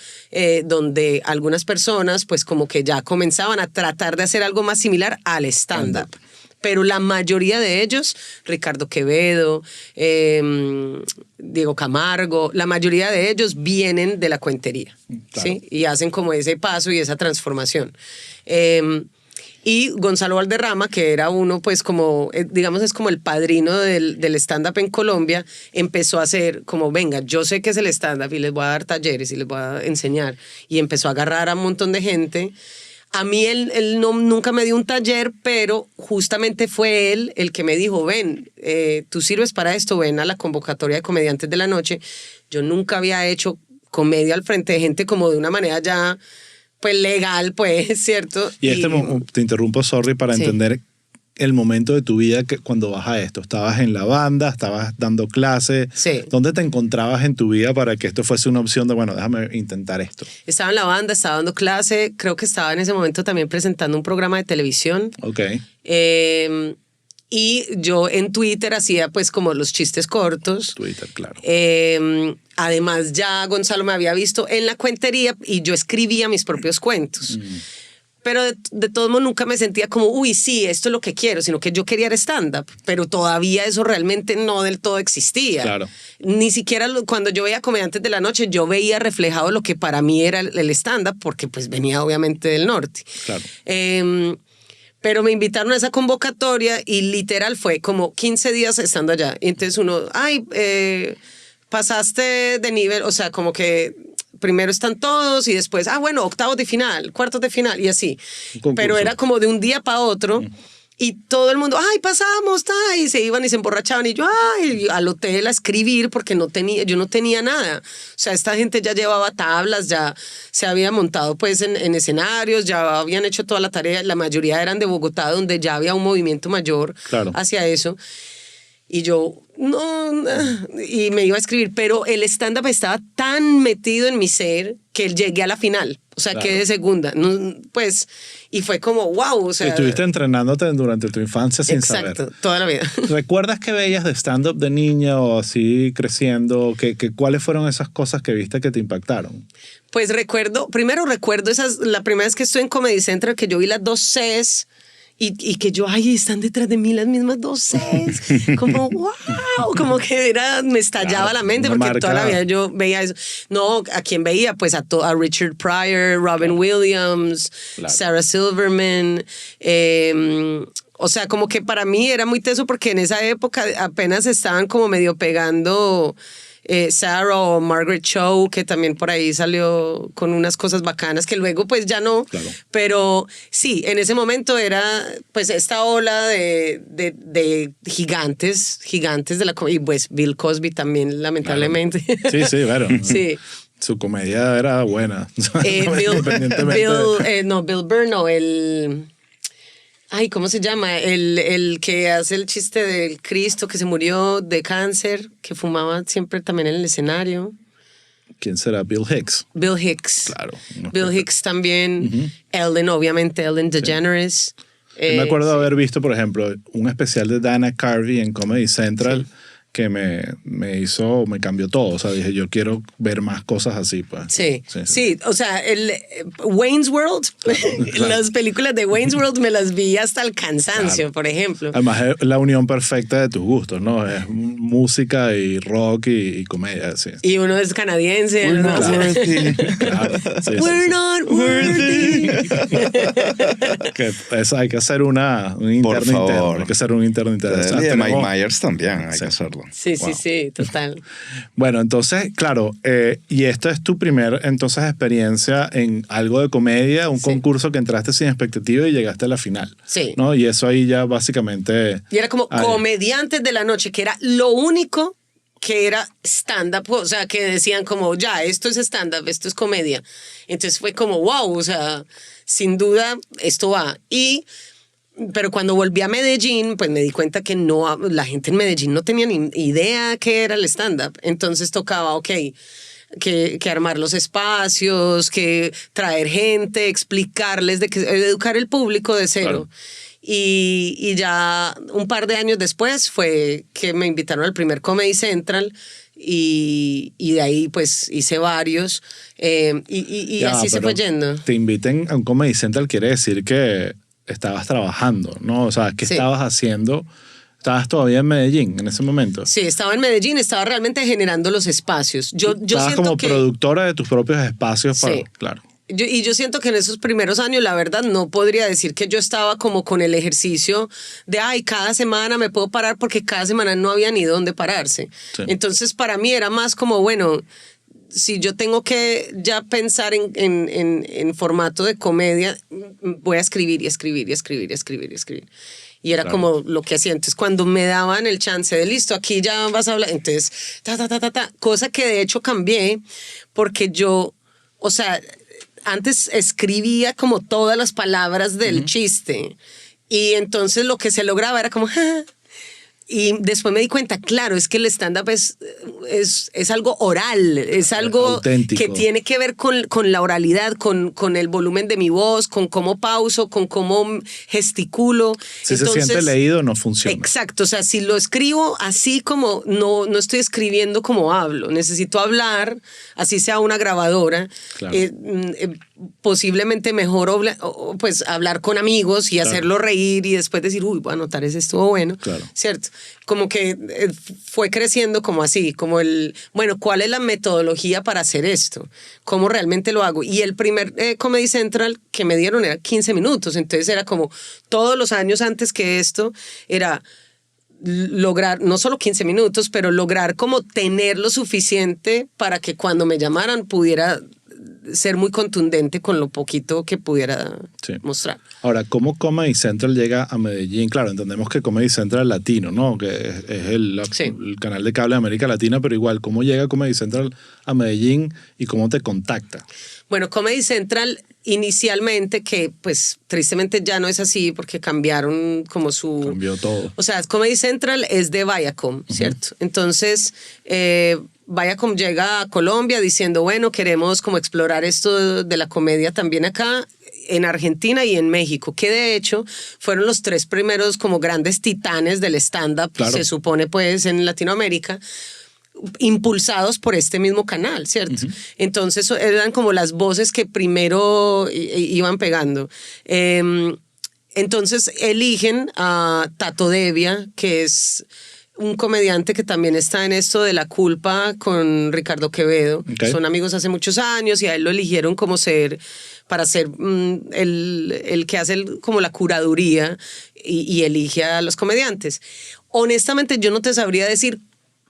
donde algunas personas pues como que ya comenzaban a tratar de hacer algo más similar al stand-up. Pero la mayoría de ellos, Ricardo Quevedo, Diego Camargo, la mayoría de ellos vienen de la cuentería, claro, ¿sí? Y hacen como ese paso y esa transformación. Y Gonzalo Valderrama, que era uno, pues como, digamos, es como el padrino del stand-up en Colombia, empezó a hacer como, venga, yo sé qué es el stand-up y les voy a dar talleres y les voy a enseñar. Y empezó a agarrar a un montón de gente. A mí él nunca me dio un taller, pero justamente fue él el que me dijo, ven, tú sirves para esto, ven a la convocatoria de Comediantes de la Noche. Yo nunca había hecho comedia al frente de gente como de una manera ya, pues legal, pues, ¿cierto? Y te interrumpo, sorry, para sí, entender el momento de tu vida que cuando vas a esto. ¿Estabas en la banda? ¿Estabas dando clases? Sí. ¿Dónde te encontrabas en tu vida para que esto fuese una opción de, bueno, déjame intentar esto? Estaba en la banda, estaba dando clase, creo que estaba en ese momento también presentando un programa de televisión. Ok. Y yo en Twitter hacía pues como los chistes cortos. Twitter, claro. Además ya Gonzalo me había visto en la cuentería y yo escribía mis propios cuentos. Pero de todos modos nunca me sentía como, uy, sí, esto es lo que quiero, sino que yo quería el stand-up, pero todavía eso realmente no del todo existía. Claro. Ni siquiera cuando yo veía Comediantes de la Noche, yo veía reflejado lo que para mí era el stand-up, porque pues venía obviamente del norte. Claro. Pero me invitaron a esa convocatoria y literal fue como 15 días estando allá. Y entonces uno, pasaste de nivel, o sea, como que primero están todos y después, bueno, octavos de final, cuartos de final y así. Pero era como de un día para otro y todo el mundo, pasamos, y se iban y se emborrachaban y yo, al hotel a escribir porque yo no tenía nada. O sea, esta gente ya llevaba tablas, ya se había montado pues en escenarios, ya habían hecho toda la tarea, la mayoría eran de Bogotá, donde ya había un movimiento mayor, claro, hacia eso. Y yo, no, y me iba a escribir, pero el stand-up estaba tan metido en mi ser que llegué a la final. O sea, quedé de segunda. No, pues, y fue como, wow. O sea, estuviste entrenándote durante tu infancia sin saber. Exacto, toda la vida. ¿Recuerdas qué veías de stand-up de niña o así creciendo? ¿Cuáles fueron esas cosas que viste que te impactaron? Pues primero recuerdo la primera vez que estuve en Comedy Central, que yo vi las 2 Cs y que yo, ay, están detrás de mí las mismas 2 Cs. Como, wow, como que me estallaba la mente, porque toda la vida yo veía eso. No, ¿a quién veía? Pues a Richard Pryor, Robin Williams, Sarah Silverman. O sea, como que para mí era muy teso, porque en esa época apenas estaban como medio pegando Sarah o Margaret Cho, que también por ahí salió con unas cosas bacanas que luego pues ya no, pero sí, en ese momento era pues esta ola de gigantes de la comedia, y pues Bill Cosby también, lamentablemente. Sí, claro. Sí. Su comedia era buena. Bill Burr, no, ay, ¿cómo se llama? El que hace el chiste del Cristo que se murió de cáncer, que fumaba siempre también en el escenario. ¿Quién será? Bill Hicks. Bill Hicks. Claro. Bill Hicks también. Ellen, obviamente, Ellen DeGeneres. Yo me acuerdo de haber visto, por ejemplo, un especial de Dana Carvey en Comedy Central. Sí. Que me cambió todo. O sea, dije, yo quiero ver más cosas así, pues. Sí. O sea, el Wayne's World, claro. Las películas de Wayne's World me las vi hasta el cansancio, por ejemplo. Además, es la unión perfecta de tus gustos, ¿no? Es música y rock y comedia, sí. Y uno es canadiense. We're not worthy. Claro, We're not worthy. Que eso hay que hacer un interno. Hay que hacer un interno. Y de Mike Myers también hay que hacerlo. Sí, wow. Sí, total. Bueno, entonces, claro, y esta es tu primer, entonces, experiencia en algo de comedia, un concurso que entraste sin expectativa y llegaste a la final. Sí. ¿No? Y eso ahí ya básicamente... Y era como comediantes de la noche, que era lo único que era stand-up, o sea, que decían como, ya, esto es stand-up, esto es comedia. Entonces fue como, wow, o sea, sin duda, esto va. Pero cuando volví a Medellín, pues me di cuenta que no, la gente en Medellín no tenía ni idea qué era el stand-up. Entonces tocaba, que armar los espacios, que traer gente, explicarles, educar el público de cero. Claro. Y ya un par de años después fue que me invitaron al primer Comedy Central. Y de ahí pues hice varios y así se fue yendo. Te inviten a un Comedy Central quiere decir que estabas trabajando, ¿no? O sea, ¿qué estabas haciendo? ¿Estabas todavía en Medellín en ese momento? Sí, estaba en Medellín, estaba realmente generando los espacios. Yo estabas como productora de tus propios espacios. Sí. Claro. Yo siento que en esos primeros años, la verdad, no podría decir que yo estaba como con el ejercicio de, cada semana me puedo parar, porque cada semana no había ni dónde pararse. Sí. Entonces, para mí era más como, bueno, si yo tengo que ya pensar en formato de comedia, voy a escribir y escribir y escribir y escribir y escribir. Y era como lo que hacía. Entonces, cuando me daban el chance de, listo, aquí ya vas a hablar, entonces, cosa que de hecho cambié, porque yo, o sea, antes escribía como todas las palabras del chiste, y entonces lo que se lograba era como, y después me di cuenta, claro, es que el stand-up es algo oral, es algo auténtico, que tiene que ver con la oralidad, con el volumen de mi voz, con cómo pauso, con cómo gesticulo. Si entonces, se siente leído, no funciona. Exacto, o sea, si lo escribo así como, no estoy escribiendo como hablo, necesito hablar, así sea una grabadora, claro. Posiblemente mejor pues hablar con amigos y hacerlo reír y después decir, uy, voy a anotar, ese estuvo bueno, ¿cierto? Como que fue creciendo como así, como bueno, ¿cuál es la metodología para hacer esto? ¿Cómo realmente lo hago? Y el primer Comedy Central que me dieron era 15 minutos, entonces era como todos los años antes que esto, era lograr, no solo 15 minutos, pero lograr como tener lo suficiente para que cuando me llamaran pudiera ser muy contundente con lo poquito que pudiera mostrar. Ahora, ¿cómo Comedy Central llega a Medellín? Claro, entendemos que Comedy Central es latino, ¿no? Que es el canal de cable de América Latina, pero igual, ¿cómo llega Comedy Central a Medellín y cómo te contacta? Bueno, Comedy Central inicialmente, que pues tristemente ya no es así porque cambiaron como Cambió todo. O sea, Comedy Central es de Viacom, ¿cierto? Entonces, llega a Colombia diciendo, bueno, queremos como explorar esto de la comedia también acá, en Argentina y en México, que de hecho fueron los 3 primeros como grandes titanes del stand-up, claro, se supone pues en Latinoamérica, impulsados por este mismo canal, ¿cierto? Uh-huh. Entonces eran como las voces que primero iban pegando. Entonces eligen a Tato Devia, que es un comediante que también está en esto de La Culpa con Ricardo Quevedo. Okay. Son amigos hace muchos años y a él lo eligieron como para ser el que hace como la curaduría y elige a los comediantes. Honestamente, yo no te sabría decir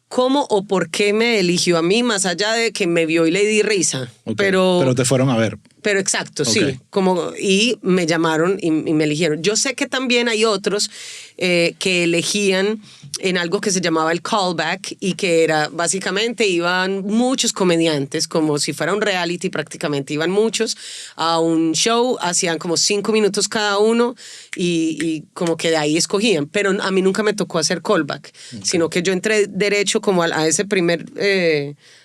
cómo o por qué me eligió a mí, más allá de que me vio y le di risa. Okay. Pero te fueron a ver. Pero exacto, okay, sí. Y me llamaron y me eligieron. Yo sé que también hay otros que elegían en algo que se llamaba el callback y que era, básicamente, iban muchos comediantes, como si fuera un reality prácticamente. Iban muchos a un show, hacían como 5 minutos cada uno y como que de ahí escogían. Pero a mí nunca me tocó hacer callback, okay, sino que yo entré derecho como a ese primer...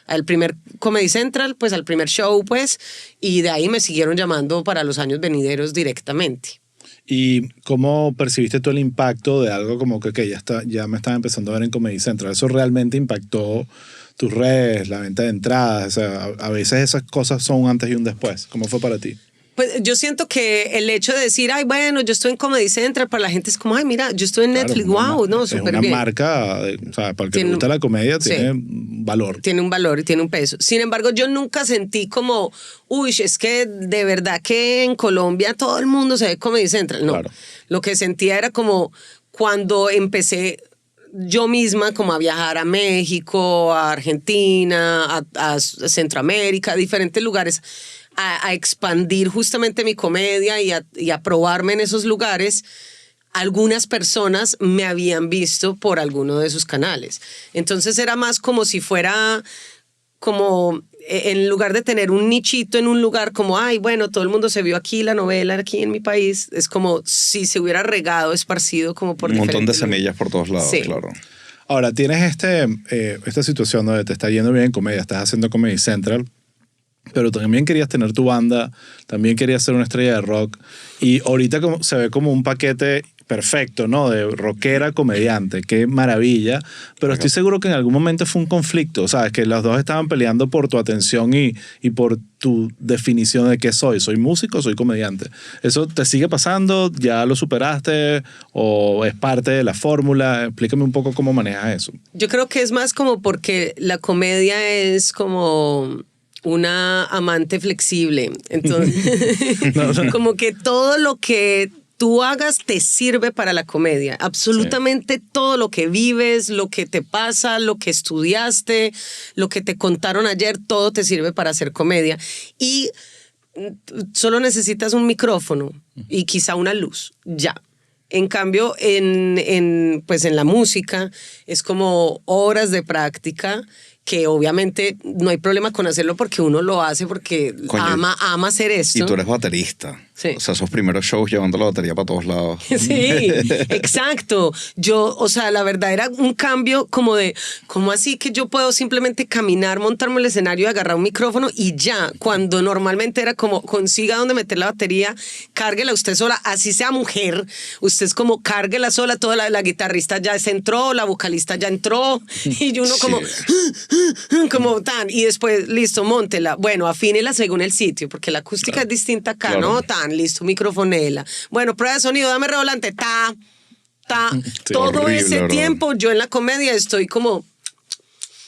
al primer Comedy Central, pues al primer show, pues, y de ahí me siguieron llamando para los años venideros directamente. ¿Y cómo percibiste tú el impacto de algo como que ya me estaba empezando a ver en Comedy Central? ¿Eso realmente impactó tus redes, la venta de entradas? O sea, a veces esas cosas son un antes y un después. ¿Cómo fue para ti? Pues yo siento que el hecho de decir, ay, bueno, yo estoy en Comedy Central, para la gente es como, ay, mira, yo estoy en Netflix, wow, no, súper bien. Es una marca, o sea, para el que le gusta la comedia, tiene valor. Tiene un valor y tiene un peso. Sin embargo, yo nunca sentí como, uy, es que de verdad que en Colombia todo el mundo se ve Comedy Central. No, claro. Lo que sentía era como cuando empecé yo misma como a viajar a México, a Argentina, a Centroamérica, a diferentes lugares, a expandir justamente mi comedia y a probarme en esos lugares. Algunas personas me habían visto por alguno de esos canales. Entonces era más como si fuera como, en lugar de tener un nichito en un lugar como, ay, bueno, todo el mundo se vio aquí la novela aquí en mi país, es como si se hubiera regado, esparcido como por un montón de semillas por todos lados, sí, claro. Ahora, tienes esta situación donde te está yendo bien en comedia, estás haciendo Comedy Central, pero también querías tener tu banda, también querías ser una estrella de rock, y ahorita se ve como un paquete perfecto, ¿no? De rockera, comediante, qué maravilla, pero estoy seguro que en algún momento fue un conflicto, ¿sabes? Que los dos estaban peleando por tu atención y por tu definición de qué soy músico, soy comediante. ¿Eso te sigue pasando? ¿Ya lo superaste? ¿O es parte de la fórmula? Explícame un poco cómo manejas eso. Yo creo que es más como porque la comedia es como una amante flexible. Entonces, no. Como que todo lo que tú hagas te sirve para la comedia. Absolutamente sí. Todo lo que vives, lo que te pasa, lo que estudiaste, lo que te contaron ayer, todo te sirve para hacer comedia. Y solo necesitas un micrófono y quizá una luz. Ya. En cambio, en la música es como horas de práctica, que obviamente no hay problema con hacerlo porque uno lo hace porque ama hacer esto. Y tú eres baterista. Sí. O sea, esos primeros shows llevando la batería para todos lados. Sí, exacto. La verdad era un cambio como de, ¿cómo así que yo puedo simplemente caminar, montarme el escenario, agarrar un micrófono y ya? Cuando normalmente era como, consiga dónde meter la batería, cárguela usted sola, así sea mujer, usted es como, cárguela sola, toda la guitarrista ya se entró, la vocalista ya entró, y uno como... Sí. Como tan, y después, listo, móntela. Bueno, afínela según el sitio, porque la acústica es distinta acá, claro. ¿No? Tan, listo, microfonela. Bueno, prueba de sonido, dame redoblante, sí, todo horrible, ese tiempo yo en la comedia estoy como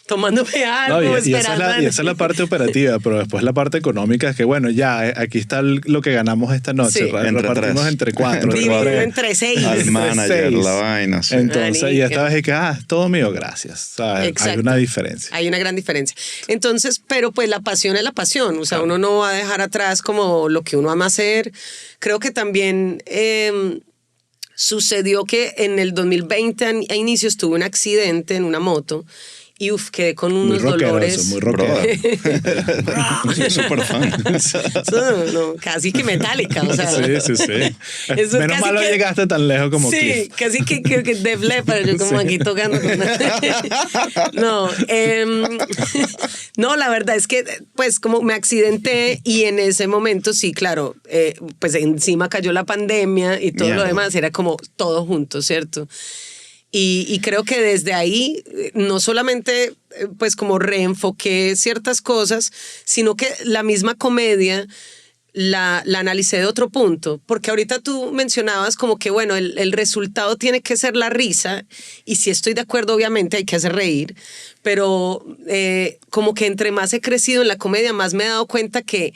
tomándome algo, esperando. Y esa es la parte operativa, pero después la parte económica es que, bueno, ya, aquí está lo que ganamos esta noche. Sí. Repartimos entre 4. Entre 6. Al manager, la vaina. Sí. Entonces, y esta vez es que, todo mío, gracias. ¿Sabes? Hay una diferencia. Hay una gran diferencia. Entonces, pero pues la pasión es la pasión. O sea, claro. Uno no va a dejar atrás como lo que uno ama hacer. Creo que también... sucedió que en el 2020 a inicios tuve un accidente en una moto y quedé con unos dolores. Muy rockero. Soy súper fan. No, casi que metálica, o sea. Sí. Menos mal no llegaste tan lejos como Cliff. Sí, casi que Def Leppard, yo como aquí tocando. No, no, la verdad es que pues como me accidenté y en ese momento sí, claro, pues encima cayó la pandemia y todo lo demás, era como todo junto, ¿cierto? Y creo que desde ahí no solamente pues como reenfoqué ciertas cosas, sino que la misma comedia la analicé de otro punto, porque ahorita tú mencionabas como que bueno, el resultado tiene que ser la risa, y sí estoy de acuerdo, obviamente hay que hacer reír, pero como que entre más he crecido en la comedia, más me he dado cuenta que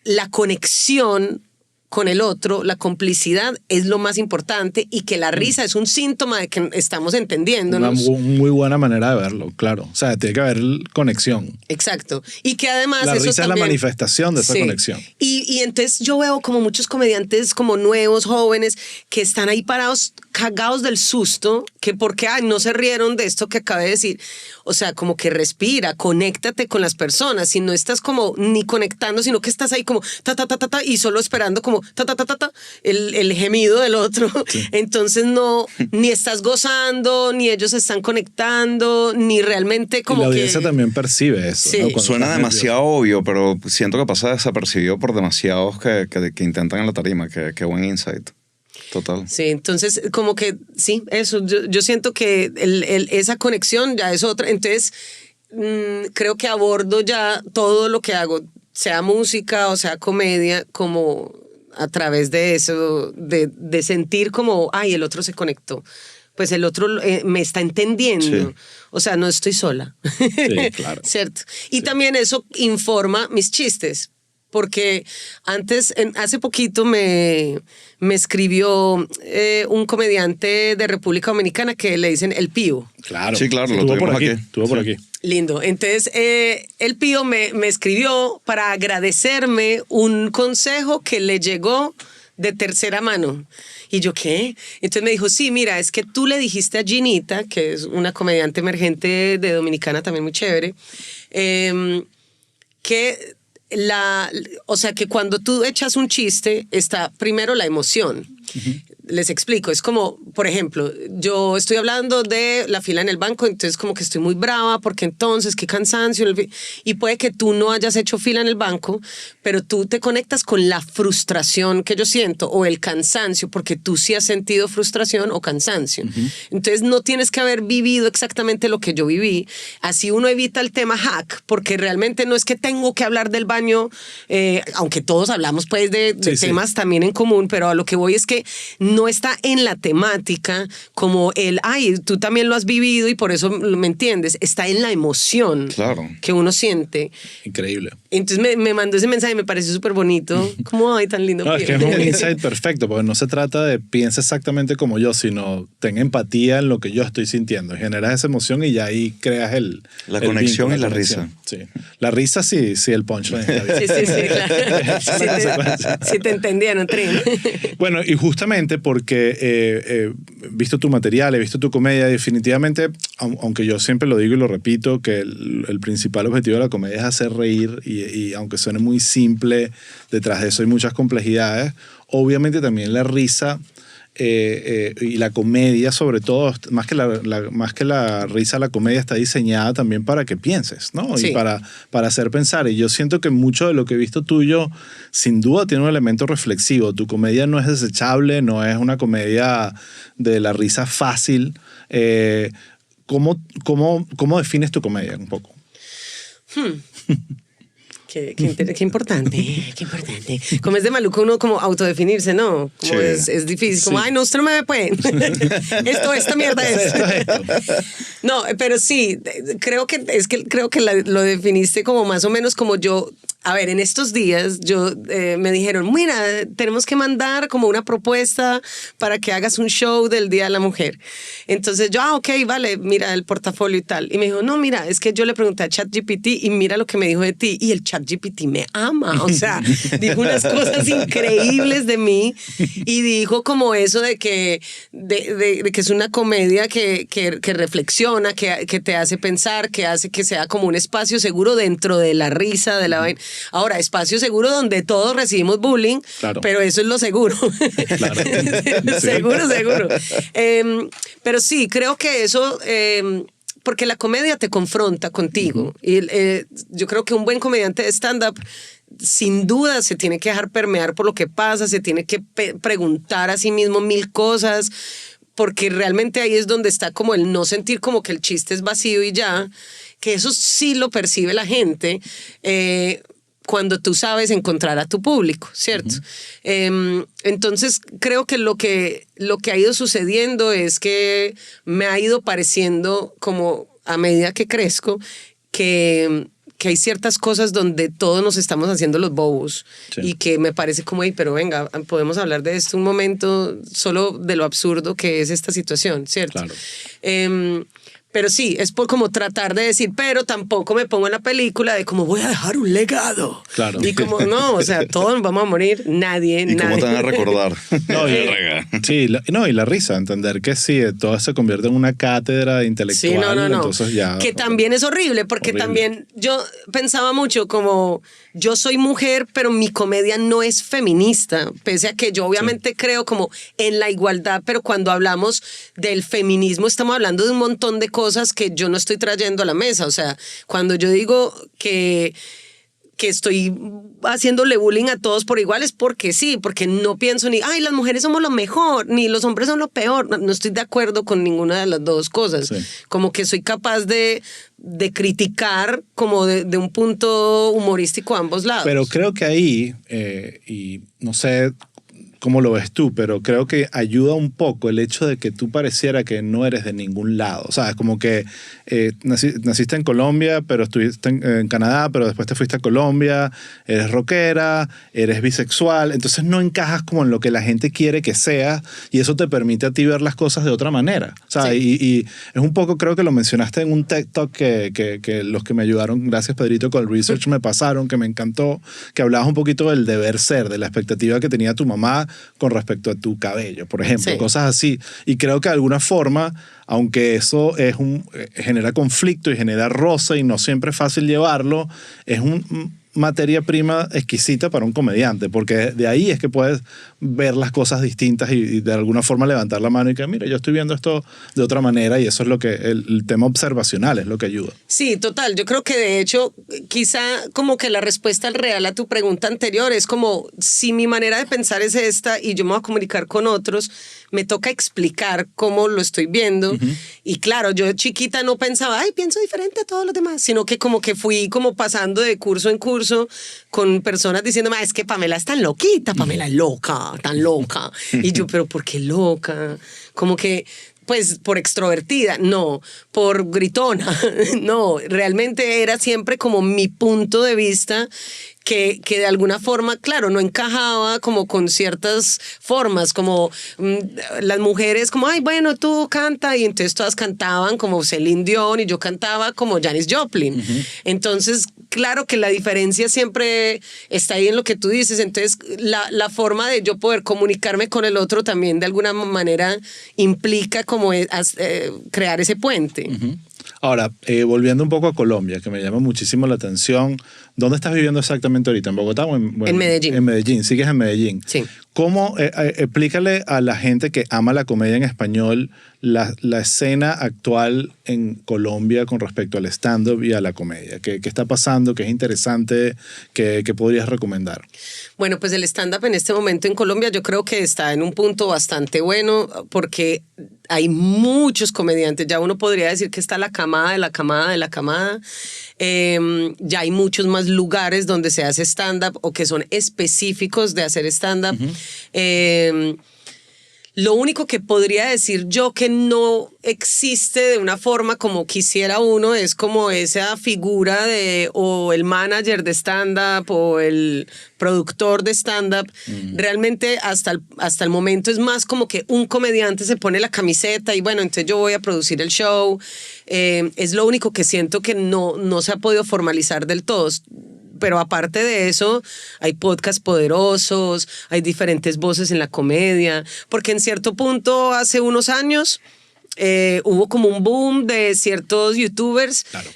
la conexión con el otro, la complicidad es lo más importante, y que la risa es un síntoma de que estamos entendiéndonos. Una muy buena manera de verlo, claro. O sea, tiene que haber conexión. Exacto. Y que además la eso risa también, es la manifestación de esa conexión. Y entonces yo veo como muchos comediantes como nuevos, jóvenes, que están ahí parados, cagados del susto, que porque no se rieron de esto que acabé de decir. O sea, como que respira, conéctate con las personas. Si no estás como ni conectando, sino que estás ahí como ta, y solo esperando como ta, el gemido del otro. Sí. Entonces no, ni estás gozando, ni ellos están conectando, ni realmente como y la audiencia también percibe eso. Sí. ¿No? Suena demasiado obvio, pero siento que pasa desapercibido por demasiados que intentan en la tarima. Qué buen insight. Total. Sí, entonces como que sí, eso, yo siento que esa conexión ya es otra. Entonces creo que abordo ya todo lo que hago, sea música o sea comedia, como a través de eso, de sentir como, ay, el otro se conectó, pues el otro me está entendiendo. Sí. O sea, no estoy sola. Sí, claro. ¿Cierto? Y también eso informa mis chistes. Porque hace poquito me escribió un comediante de República Dominicana que le dicen El Pío. Claro. Sí, claro, lo estuvo tuvimos aquí. Estuvo por aquí. Lindo. Entonces, El Pío me escribió para agradecerme un consejo que le llegó de tercera mano. Y yo, ¿qué? Entonces me dijo, sí, mira, es que tú le dijiste a Ginita, que es una comediante emergente de Dominicana también muy chévere, que... o sea, que cuando tú echas un chiste está primero la emoción. Uh-huh. Les explico, es como, por ejemplo, yo estoy hablando de la fila en el banco, entonces como que estoy muy brava porque entonces qué cansancio, y puede que tú no hayas hecho fila en el banco, pero tú te conectas con la frustración que yo siento o el cansancio, porque tú sí has sentido frustración o cansancio. Uh-huh. Entonces no tienes que haber vivido exactamente lo que yo viví, así uno evita el tema hack, porque realmente no es que tengo que hablar del baño, aunque todos hablamos pues de temas también en común, pero a lo que voy es que no está en la temática como ay, tú también lo has vivido y por eso me entiendes. Está en la emoción que uno siente. Increíble. Entonces me mandó ese mensaje y me pareció súper bonito. Como, ay, tan lindo. No, es que es un insight perfecto, porque no se trata de piensa exactamente como yo, sino ten empatía en lo que yo estoy sintiendo. Generas esa emoción y ya ahí creas la conexión y la risa. Sí. La risa sí, el punchline. Sí, claro. Sí te entendieron, Trin. Bueno, y justamente porque he visto tu material, he visto tu comedia, definitivamente, aunque yo siempre lo digo y lo repito, que el principal objetivo de la comedia es hacer reír, y aunque suene muy simple, detrás de eso hay muchas complejidades. Obviamente también la risa y la comedia, sobre todo, más que la risa, la comedia está diseñada también para que pienses, ¿no? Sí. Y para hacer pensar. Y yo siento que mucho de lo que he visto tuyo, sin duda, tiene un elemento reflexivo. Tu comedia no es desechable, no es una comedia de la risa fácil. ¿Cómo defines tu comedia un poco? Qué importante, qué importante. Como es de maluco uno como autodefinirse, ¿no? Como es difícil, como, ay, no, usted no me puede. Esta mierda es. No, pero sí, creo que lo definiste como más o menos como yo a ver, en estos días me dijeron, mira, tenemos que mandar como una propuesta para que hagas un show del Día de la Mujer. Entonces yo, ok, vale, mira el portafolio y tal. Y me dijo, no, mira, es que yo le pregunté a ChatGPT y mira lo que me dijo de ti. Y el ChatGPT me ama, o sea, dijo unas cosas increíbles de mí y dijo como eso de que es una comedia que reflexiona, que te hace pensar, que hace que sea como un espacio seguro dentro de la risa, de la vaina. Ahora, espacio seguro donde todos recibimos bullying, claro, pero eso es lo seguro. Claro. Seguro. Pero sí, creo que eso... porque la comedia te confronta contigo. Y yo creo que un buen comediante de stand-up sin duda se tiene que dejar permear por lo que pasa, se tiene que preguntar a sí mismo mil cosas, porque realmente ahí es donde está como el no sentir como que el chiste es vacío y ya, que eso sí lo percibe la gente cuando tú sabes encontrar a tu público, ¿cierto? Entonces creo que lo que ha ido sucediendo es que me ha ido pareciendo como a medida que crezco que hay ciertas cosas donde todos nos estamos haciendo los bobos, sí, y que me parece como, pero venga, podemos hablar de esto un momento, solo de lo absurdo que es esta situación, ¿cierto? Claro. Pero sí, es por como tratar de decir, pero tampoco me pongo en la película de como voy a dejar un legado. Claro. Y como, no, o sea, todos nos vamos a morir, nadie. ¿Y cómo te van a recordar? Y la risa, entender que sí, todo se convierte en una cátedra intelectual. Sí, no. Entonces ya, que también es horrible, porque también yo pensaba mucho como, yo soy mujer, pero mi comedia no es feminista, pese a que yo obviamente creo como en la igualdad, pero cuando hablamos del feminismo estamos hablando de un montón de cosas que yo no estoy trayendo a la mesa. O sea, cuando yo digo que estoy haciéndole bullying a todos por igual es porque sí, porque no pienso ni, ay, las mujeres somos lo mejor, ni los hombres son lo peor. No estoy de acuerdo con ninguna de las dos cosas. Sí. Como que soy capaz de criticar como de un punto humorístico a ambos lados. Pero creo que ahí, y no sé cómo lo ves tú, pero creo que ayuda un poco el hecho de que tú pareciera que no eres de ningún lado. O sea, es como que naciste en Colombia, pero estuviste en Canadá, pero después te fuiste a Colombia, eres rockera, eres bisexual, entonces no encajas como en lo que la gente quiere que seas y eso te permite a ti ver las cosas de otra manera. O sea, sí. y es un poco, creo que lo mencionaste en un TED Talk que los que me ayudaron, gracias Pedrito, con el research me pasaron, que me encantó, que hablabas un poquito del deber ser, de la expectativa que tenía tu mamá con respecto a tu cabello, por ejemplo, sí, cosas así. Y creo que de alguna forma, aunque eso genera conflicto y genera roce y no siempre es fácil llevarlo, es materia prima exquisita para un comediante, porque de ahí es que puedes ver las cosas distintas y de alguna forma levantar la mano y que, mira, yo estoy viendo esto de otra manera y eso es lo que el tema observacional es lo que ayuda. Sí, total. Yo creo que de hecho quizá como que la respuesta real a tu pregunta anterior es como si mi manera de pensar es esta y yo me voy a comunicar con otros, me toca explicar cómo lo estoy viendo. Y claro, yo de chiquita no pensaba, ay, pienso diferente a todos los demás, sino que como que fui como pasando de curso en curso con personas diciéndome, es que Pamela es tan loquita, Pamela es loca, tan loca. Y yo, pero ¿por qué loca? Como que, pues, por extrovertida, no, por gritona, no, realmente era siempre como mi punto de vista que de alguna forma, claro, no encajaba como con ciertas formas, como las mujeres como, ay, bueno, tú canta, y entonces todas cantaban como Celine Dion y yo cantaba como Janis Joplin. Entonces, claro que la diferencia siempre está ahí en lo que tú dices, entonces la forma de yo poder comunicarme con el otro también de alguna manera implica como crear ese puente. Ahora, volviendo un poco a Colombia, que me llama muchísimo la atención, ¿dónde estás viviendo exactamente ahorita? ¿En Bogotá o en Medellín? En Medellín, sigues en Medellín. Sí. ¿Cómo, explícale a la gente que ama la comedia en español la escena actual en Colombia con respecto al stand-up y a la comedia? ¿Qué está pasando? ¿Qué es interesante? ¿Qué podrías recomendar? Bueno, pues el stand-up en este momento en Colombia yo creo que está en un punto bastante bueno porque hay muchos comediantes. Ya uno podría decir que está la camada de la camada de la camada. Ya hay muchos más lugares donde se hace stand-up o que son específicos de hacer stand-up. Lo único que podría decir yo que no existe de una forma como quisiera uno es como esa figura de o el manager de stand-up o el productor de stand-up. Realmente hasta el momento es más como que un comediante se pone la camiseta y bueno, entonces yo voy a producir el show. Es lo único que siento que no se ha podido formalizar del todo. Pero aparte de eso, hay podcasts poderosos, hay diferentes voces en la comedia, porque en cierto punto, hace unos años, hubo como un boom de ciertos youtubers, claro.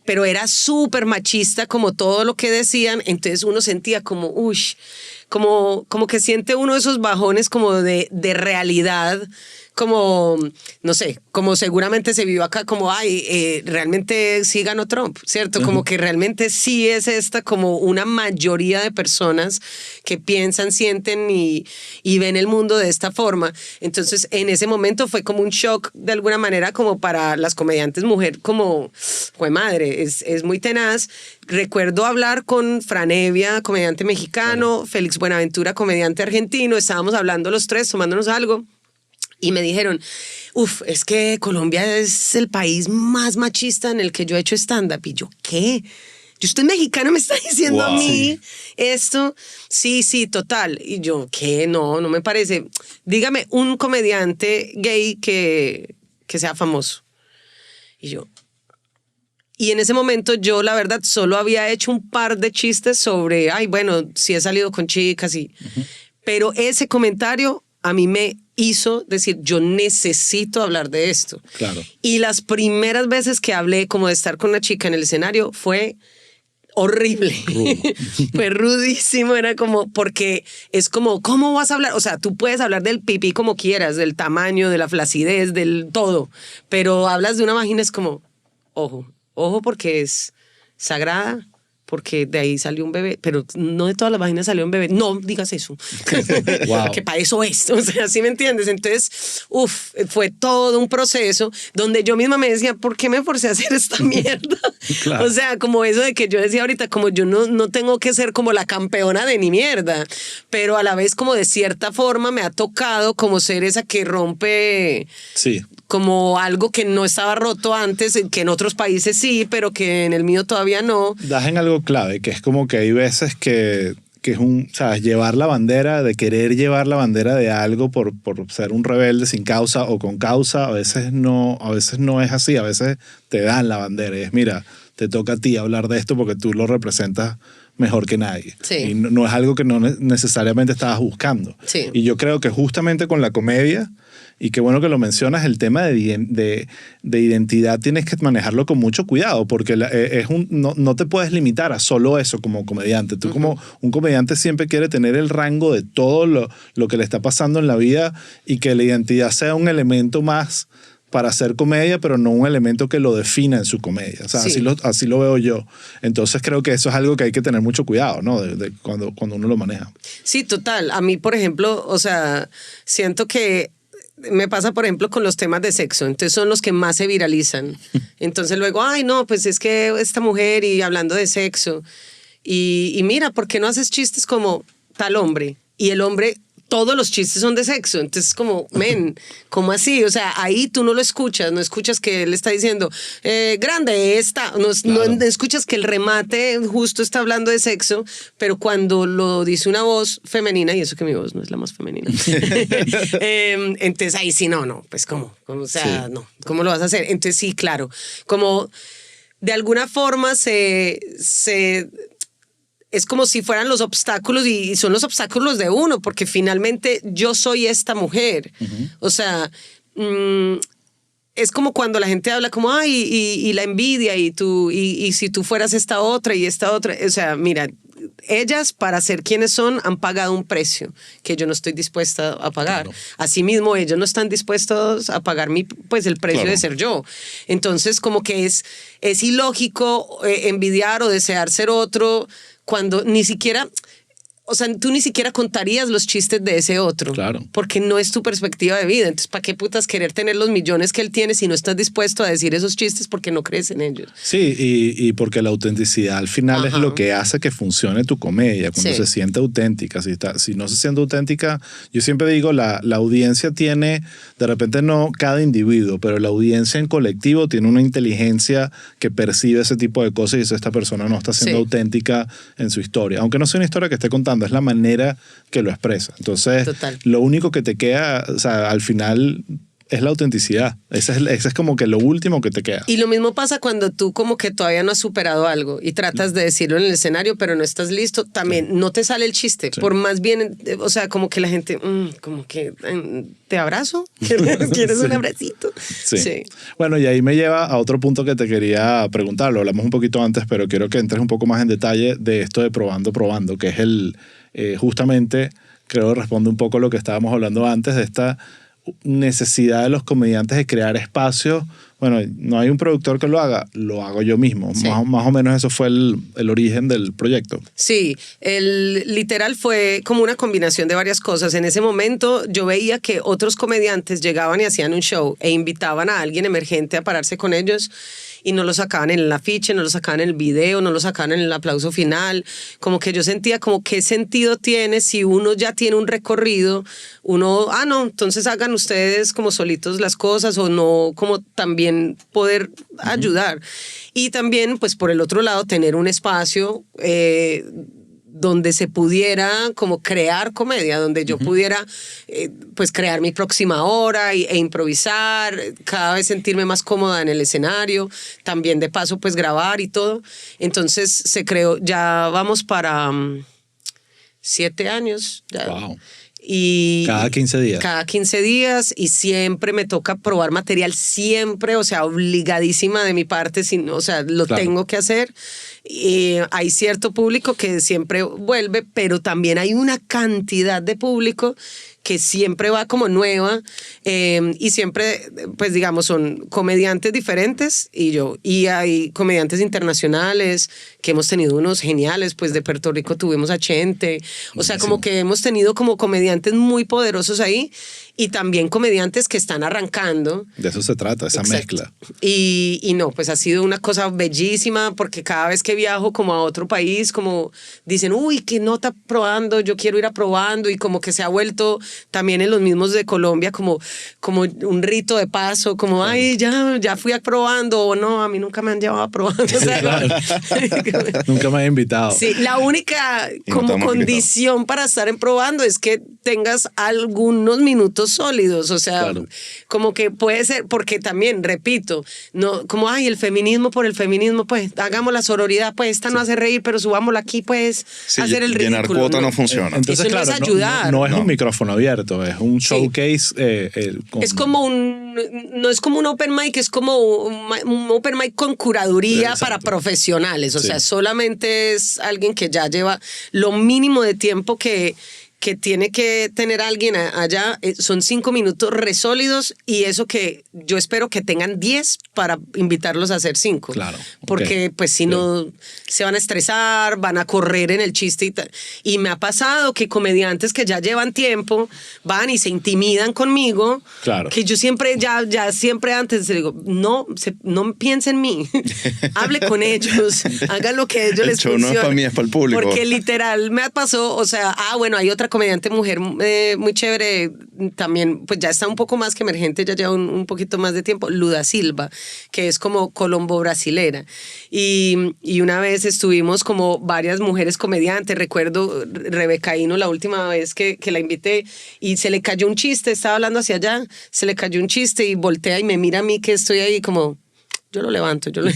Pero era súper machista como todo lo que decían, entonces uno sentía como, como que siente uno esos bajones como de realidad, como, no sé, como seguramente se vivió acá, como, realmente sí ganó Trump, ¿cierto? Como que realmente sí es esta como una mayoría de personas que piensan, sienten y ven el mundo de esta forma. Entonces, en ese momento fue como un shock de alguna manera como para las comediantes mujer, como, ¡jue madre! Es muy tenaz. Recuerdo hablar con Fran Evia, comediante mexicano, Félix Buenaventura, comediante argentino, estábamos hablando los tres, tomándonos algo. Y me dijeron, es que Colombia es el país más machista en el que yo he hecho stand-up. Y yo, ¿qué? Yo estoy mexicano, me está diciendo a mí esto. Sí, total. Y yo, ¿qué? No me parece. Dígame un comediante gay que sea famoso. Y yo... Y en ese momento yo, la verdad, solo había hecho un par de chistes sobre, sí he salido con chicas y... Pero ese comentario a mí me hizo decir, yo necesito hablar de esto. Claro. Y las primeras veces que hablé como de estar con una chica en el escenario fue horrible. Fue rudísimo, era como, porque es como, ¿cómo vas a hablar? O sea, tú puedes hablar del pipí como quieras, del tamaño, de la flacidez, del todo, pero hablas de una vagina, es como, ojo porque es sagrada, porque de ahí salió un bebé, pero no de todas las vaginas salió un bebé. No digas eso. Wow. Que para eso es. O sea, ¿sí me entiendes? Entonces, fue todo un proceso donde yo misma me decía, ¿por qué me forcé a hacer esta mierda? Claro. O sea, como eso de que yo decía ahorita, como yo no tengo que ser como la campeona de ni mierda, pero a la vez como de cierta forma me ha tocado como ser esa que rompe... Sí. Como algo que no estaba roto antes, que en otros países sí, pero que en el mío todavía no. Das en algo clave, que es como que hay veces que es ¿sabes? Llevar la bandera, de querer llevar la bandera de algo por ser un rebelde sin causa o con causa, a veces no es así, a veces te dan la bandera y es, mira, te toca a ti hablar de esto porque tú lo representas mejor que nadie. Sí. Y no es algo que no necesariamente estabas buscando. Sí. Y yo creo que justamente con la comedia, y qué bueno que lo mencionas, el tema de identidad tienes que manejarlo con mucho cuidado, porque no te puedes limitar a solo eso como comediante. Tú como un comediante siempre quiere tener el rango de todo lo que le está pasando en la vida y que la identidad sea un elemento más para hacer comedia, pero no un elemento que lo defina en su comedia. O sea, sí. así lo veo yo. Entonces creo que eso es algo que hay que tener mucho cuidado, ¿no? Cuando uno lo maneja. Sí, total. A mí, por ejemplo, o sea, siento que me pasa, por ejemplo, con los temas de sexo. Entonces son los que más se viralizan. Entonces luego, pues es que esta mujer y hablando de sexo. Y mira, ¿por qué no haces chistes como tal hombre? Y el hombre, todos los chistes son de sexo. Entonces como, ¿cómo así? O sea, ahí tú no lo escuchas. No escuchas que él está diciendo, grande esta. No escuchas que el remate justo está hablando de sexo, pero cuando lo dice una voz femenina, y eso que mi voz no es la más femenina, entonces ahí sí, no, pues ¿cómo? O sea, sí. No, ¿cómo lo vas a hacer? Entonces sí, claro, como de alguna forma es como si fueran los obstáculos y son los obstáculos de uno, porque finalmente yo soy esta mujer. O sea, es como cuando la gente habla como, y la envidia y si tú fueras esta otra y esta otra. O sea, mira, ellas para ser quienes son han pagado un precio que yo no estoy dispuesta a pagar. Claro. Asimismo, ellos no están dispuestos a pagar el precio claro. de ser yo. Entonces, como que es ilógico envidiar o desear ser otro cuando ni siquiera... o sea, tú ni siquiera contarías los chistes de ese otro. Claro. Porque no es tu perspectiva de vida. Entonces, ¿para qué putas querer tener los millones que él tiene si no estás dispuesto a decir esos chistes porque no crees en ellos? Sí, y porque la autenticidad al final es lo que hace que funcione tu comedia, cuando se siente auténtica. Si no se siente auténtica, yo siempre digo, la audiencia tiene, de repente no cada individuo, pero la audiencia en colectivo tiene una inteligencia que percibe ese tipo de cosas y dice, esta persona no está siendo auténtica en su historia. Aunque no sea una historia que esté contando, es la manera que lo expresa. Entonces, lo único que te queda, o sea, al final es la autenticidad. Ese es como que lo último que te queda. Y lo mismo pasa cuando tú como que todavía no has superado algo y tratas de decirlo en el escenario, pero no estás listo. También no te sale el chiste. Por más bien, o sea, como que la gente, como que, ¿te abrazo? ¿Quieres un abracito? Sí. Bueno, y ahí me lleva a otro punto que te quería preguntar. Lo hablamos un poquito antes, pero quiero que entres un poco más en detalle de esto de probando, que es justamente, creo que responde un poco a lo que estábamos hablando antes de esta necesidad de los comediantes de crear espacios. Bueno, no hay un productor que lo hago yo mismo. Más o menos eso fue el origen del proyecto. Sí, literal fue como una combinación de varias cosas. En ese momento yo veía que otros comediantes llegaban y hacían un show e invitaban a alguien emergente a pararse con ellos y no lo sacaban en el afiche, no lo sacaban en el video, no lo sacaban en el aplauso final. Como que yo sentía como qué sentido tiene si uno ya tiene un recorrido, no, entonces hagan ustedes como solitos las cosas o no, como también poder ayudar. Y también, pues por el otro lado, tener un espacio donde se pudiera como crear comedia, donde yo pudiera pues crear mi próxima hora e improvisar, cada vez sentirme más cómoda en el escenario, también de paso pues grabar y todo. Entonces se creó, ya vamos para 7 años. Ya. Wow. Y cada 15 días. Cada 15 días y siempre me toca probar material, siempre, o sea, obligadísima de mi parte, o sea, lo tengo que hacer. Y hay cierto público que siempre vuelve, pero también hay una cantidad de público que siempre va como nueva y siempre, pues digamos, son comediantes diferentes y hay comediantes internacionales que hemos tenido unos geniales, pues de Puerto Rico tuvimos a Chente, o sea, como que hemos tenido como comediantes muy poderosos ahí y también comediantes que están arrancando. De eso se trata, esa mezcla. Y no, pues ha sido una cosa bellísima porque cada vez que viajo como a otro país, como dicen, uy, qué nota probando, yo quiero ir a probando y como que se ha vuelto también en los mismos de Colombia como un rito de paso, como, ay, ya fui a probando o no, a mí nunca me han llevado a probando. O sea, claro. Nunca me han invitado. Sí, la única como condición para estar en probando es que tengas algunos minutos sólidos, o sea, como que puede ser, porque también, repito, no, como, ay, el feminismo por el feminismo, pues, hagamos la sororidad, pues, esta no hace reír, pero subámosla aquí, pues, hacer el ridículo. Llenar cuota no funciona. Entonces, eso claro, no es ayudar. No es un micrófono abierto, es un showcase. Es como no es como un open mic, es como un open mic con curaduría para profesionales, o sea, solamente es alguien que ya lleva lo mínimo de tiempo que tiene que tener alguien allá, son 5 minutos resólidos y eso que yo espero que tengan 10 para invitarlos a hacer 5. Claro. Porque pues si no se van a estresar, van a correr en el chiste y me ha pasado que comediantes que ya llevan tiempo van y se intimidan conmigo, que yo siempre ya siempre antes les digo, no piense en mí, hable con ellos, hagan lo que ellos les funcione. No es para mí, es para el público. Porque literal me pasó, o sea, bueno, hay otra comediante mujer muy chévere, también pues ya está un poco más que emergente, ya lleva un poquito más de tiempo, Luda Silva, que es como colombo brasilera. Y una vez estuvimos como varias mujeres comediantes, recuerdo Rebeca Hino la última vez que la invité y se le cayó un chiste, estaba hablando hacia allá, se le cayó un chiste y voltea y me mira a mí que estoy ahí como... Yo lo levanto, un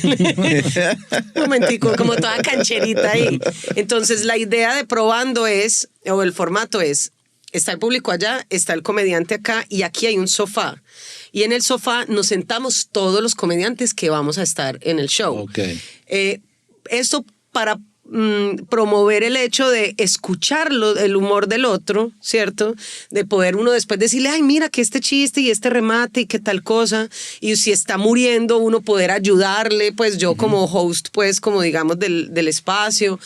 momentico, como toda cancherita ahí. Entonces la idea de probando o el formato es, está el público allá, está el comediante acá y aquí hay un sofá. Y en el sofá nos sentamos todos los comediantes que vamos a estar en el show. Esto para promover el hecho de escuchar el humor del otro, ¿cierto? De poder uno después decirle, ay, mira que este chiste y este remate y qué tal cosa, y si está muriendo uno poder ayudarle, pues yo como host, pues como digamos del espacio,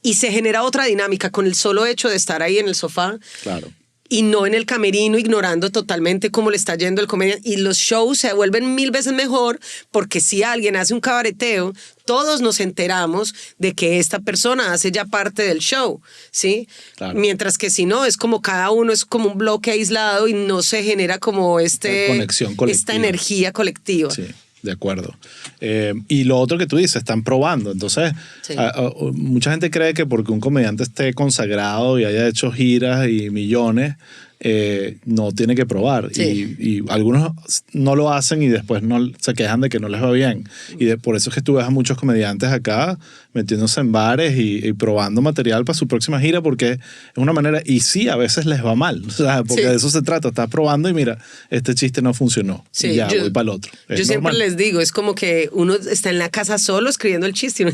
y se genera otra dinámica con el solo hecho de estar ahí en el sofá. Claro. Y no en el camerino ignorando totalmente cómo le está yendo el comediante. Y los shows se vuelven 1000 veces mejor porque si alguien hace un cabareteo, todos nos enteramos de que esta persona hace ya parte del show, ¿sí? Claro. Mientras que si no, es como cada uno es como un bloque aislado y no se genera como conexión colectiva. esta energía colectiva. Sí. De acuerdo. Y lo otro que tú dices, están probando. Entonces, Sí. Mucha gente cree que porque un comediante esté consagrado y haya hecho giras y millones, no tiene que probar. Sí. Y algunos no lo hacen y después no se quejan de que no les va bien. Y por eso es que tú ves a muchos comediantes acá metiéndose en bares y probando material para su próxima gira, porque es una manera, y sí, a veces les va mal, o sea, porque Sí. de eso se trata. Estás probando y mira, este chiste no funcionó. Sí, y ya, yo- voy para el otro. Es Yo siempre normal. les digo, es como que uno está en la casa solo escribiendo el chiste.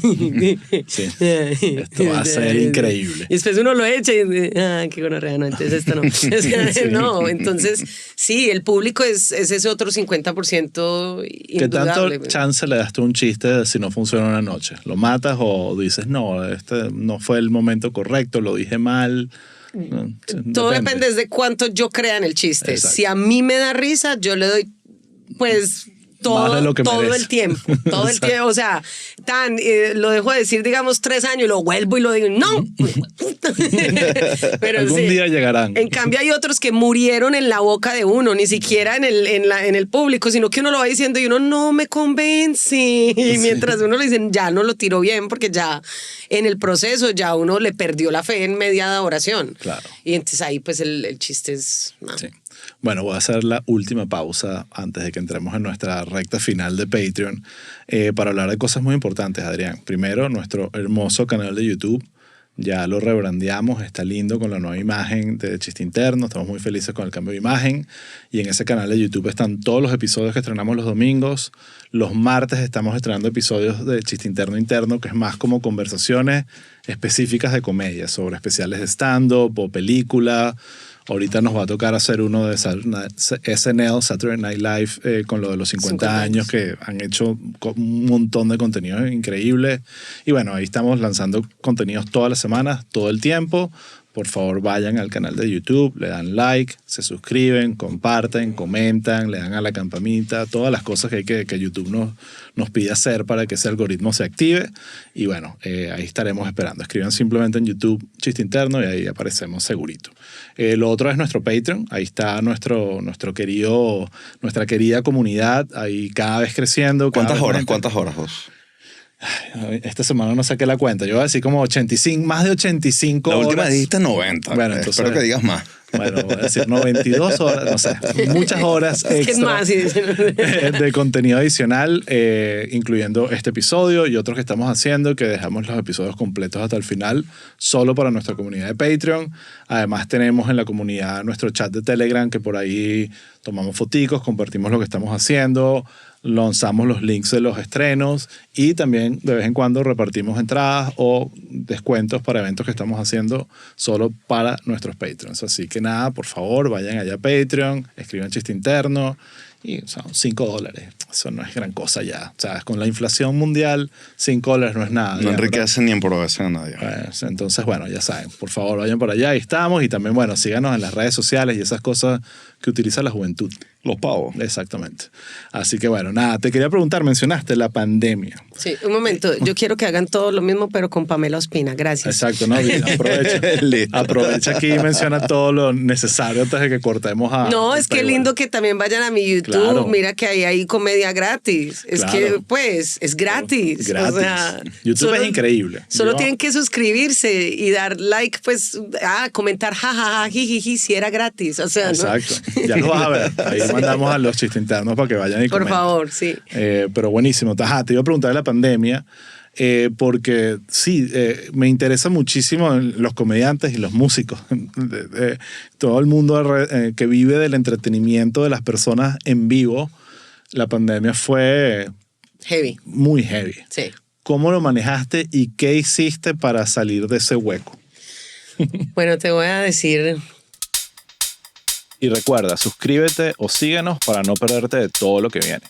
Sí. Esto va a ser increíble. Y después uno lo echa y dice, qué gonorrea, no, entonces esto no. O sea, no, entonces sí, el público es ese otro 50% ¿Qué tanto indudable. chance le das tú a un chiste si no funciona una noche? ¿Lo matas o dices, no, este no fue el momento correcto, lo dije mal? No, Todo depende de cuánto yo crea en el chiste. Exacto. Si a mí me da risa, yo le doy, pues, Más de lo que todo merece. el tiempo. Todo el tiempo. O sea, lo dejo de decir, digamos, 3 años y lo vuelvo y lo digo, no. Pero Algún sí. día llegarán. En cambio, hay otros que murieron en la boca de uno, ni siquiera en el público, sino que uno lo va diciendo y uno no me convence. Y mientras uno le dicen, ya no lo tiró bien, porque ya en el proceso ya uno le perdió la fe en media oración. Claro. Y entonces ahí, pues el chiste es. No. Sí. Bueno, voy a hacer la última pausa antes de que entremos en nuestra recta final de Patreon para hablar de cosas muy importantes, Adrián. Primero, nuestro hermoso canal de YouTube. Ya lo rebrandeamos, está lindo con la nueva imagen de Chiste Interno, estamos muy felices con el cambio de imagen y en ese canal de YouTube están todos los episodios que estrenamos los domingos. Los martes estamos estrenando episodios de Chiste Interno, que es más como conversaciones específicas de comedia, sobre especiales de stand-up o película. Ahorita nos va a tocar hacer uno de SNL, Saturday Night Live, con lo de los 50 años, que han hecho un montón de contenidos increíbles. Y bueno, ahí estamos lanzando contenidos todas las semanas, todo el tiempo. Por favor, vayan al canal de YouTube, le dan like, se suscriben, comparten, comentan, le dan a la campanita, todas las cosas que YouTube nos pide hacer para que ese algoritmo se active. Y bueno, ahí estaremos esperando. Escriban simplemente en YouTube Chiste Interno y ahí aparecemos segurito. Lo otro es nuestro Patreon. Ahí está nuestra querida comunidad, ahí cada vez creciendo. ¿Cuántas horas, vos? Esta semana no saqué la cuenta. Yo voy a decir como 85, más de 85 La horas. última dijiste 90. Bueno, entonces, espero que digas más. Bueno, voy a decir 92 horas, no sé, muchas horas Es que es extra más, sí. de contenido adicional, incluyendo este episodio y otros que estamos haciendo, que dejamos los episodios completos hasta el final, solo para nuestra comunidad de Patreon. Además tenemos en la comunidad nuestro chat de Telegram, que por ahí tomamos foticos, compartimos lo que estamos haciendo, lanzamos los links de los estrenos y también de vez en cuando repartimos entradas o descuentos para eventos que estamos haciendo solo para nuestros Patreons. Así que nada, por favor, vayan allá a Patreon, escriban Chiste Interno y son $5. Eso no es gran cosa ya. O sea, con la inflación mundial, $5 no es nada. No enriquecen ni empobrecen a nadie. Pues, entonces, bueno, ya saben, por favor, vayan por allá, ahí estamos. Y también, bueno, síganos en las redes sociales y esas cosas que utiliza la juventud. Los pavos. Exactamente. Así que, bueno, nada, te quería preguntar, mencionaste la pandemia. Sí, un momento. Yo quiero que hagan todo lo mismo, pero con Pamela Ospina. Gracias. Exacto, ¿no? Bien, aprovecha. Listo. Aprovecha aquí y menciona todo lo necesario antes de que cortemos a... No, es que Paywall. lindo que también vayan a mi YouTube. Claro. Mira que ahí hay comedia gratis. Es Claro. que, pues, es gratis. Gratis. O sea, YouTube es increíble. Solo Yo- tienen que suscribirse y dar like, pues, comentar jajaja, jijiji, si era gratis. O sea, ¿no? Exacto. Ya lo vas a ver. Ahí mandamos a los Chistes Internos para que vayan y Por comenten. favor, sí. Pero buenísimo. Ajá, te iba a preguntar de la pandemia, porque sí, me interesa muchísimo los comediantes y los músicos. Todo el mundo que vive del entretenimiento de las personas en vivo. La pandemia fue Heavy. muy heavy. Sí. ¿Cómo lo manejaste y qué hiciste para salir de ese hueco? Bueno, te voy a decir. Y recuerda, suscríbete o síguenos para no perderte de todo lo que viene.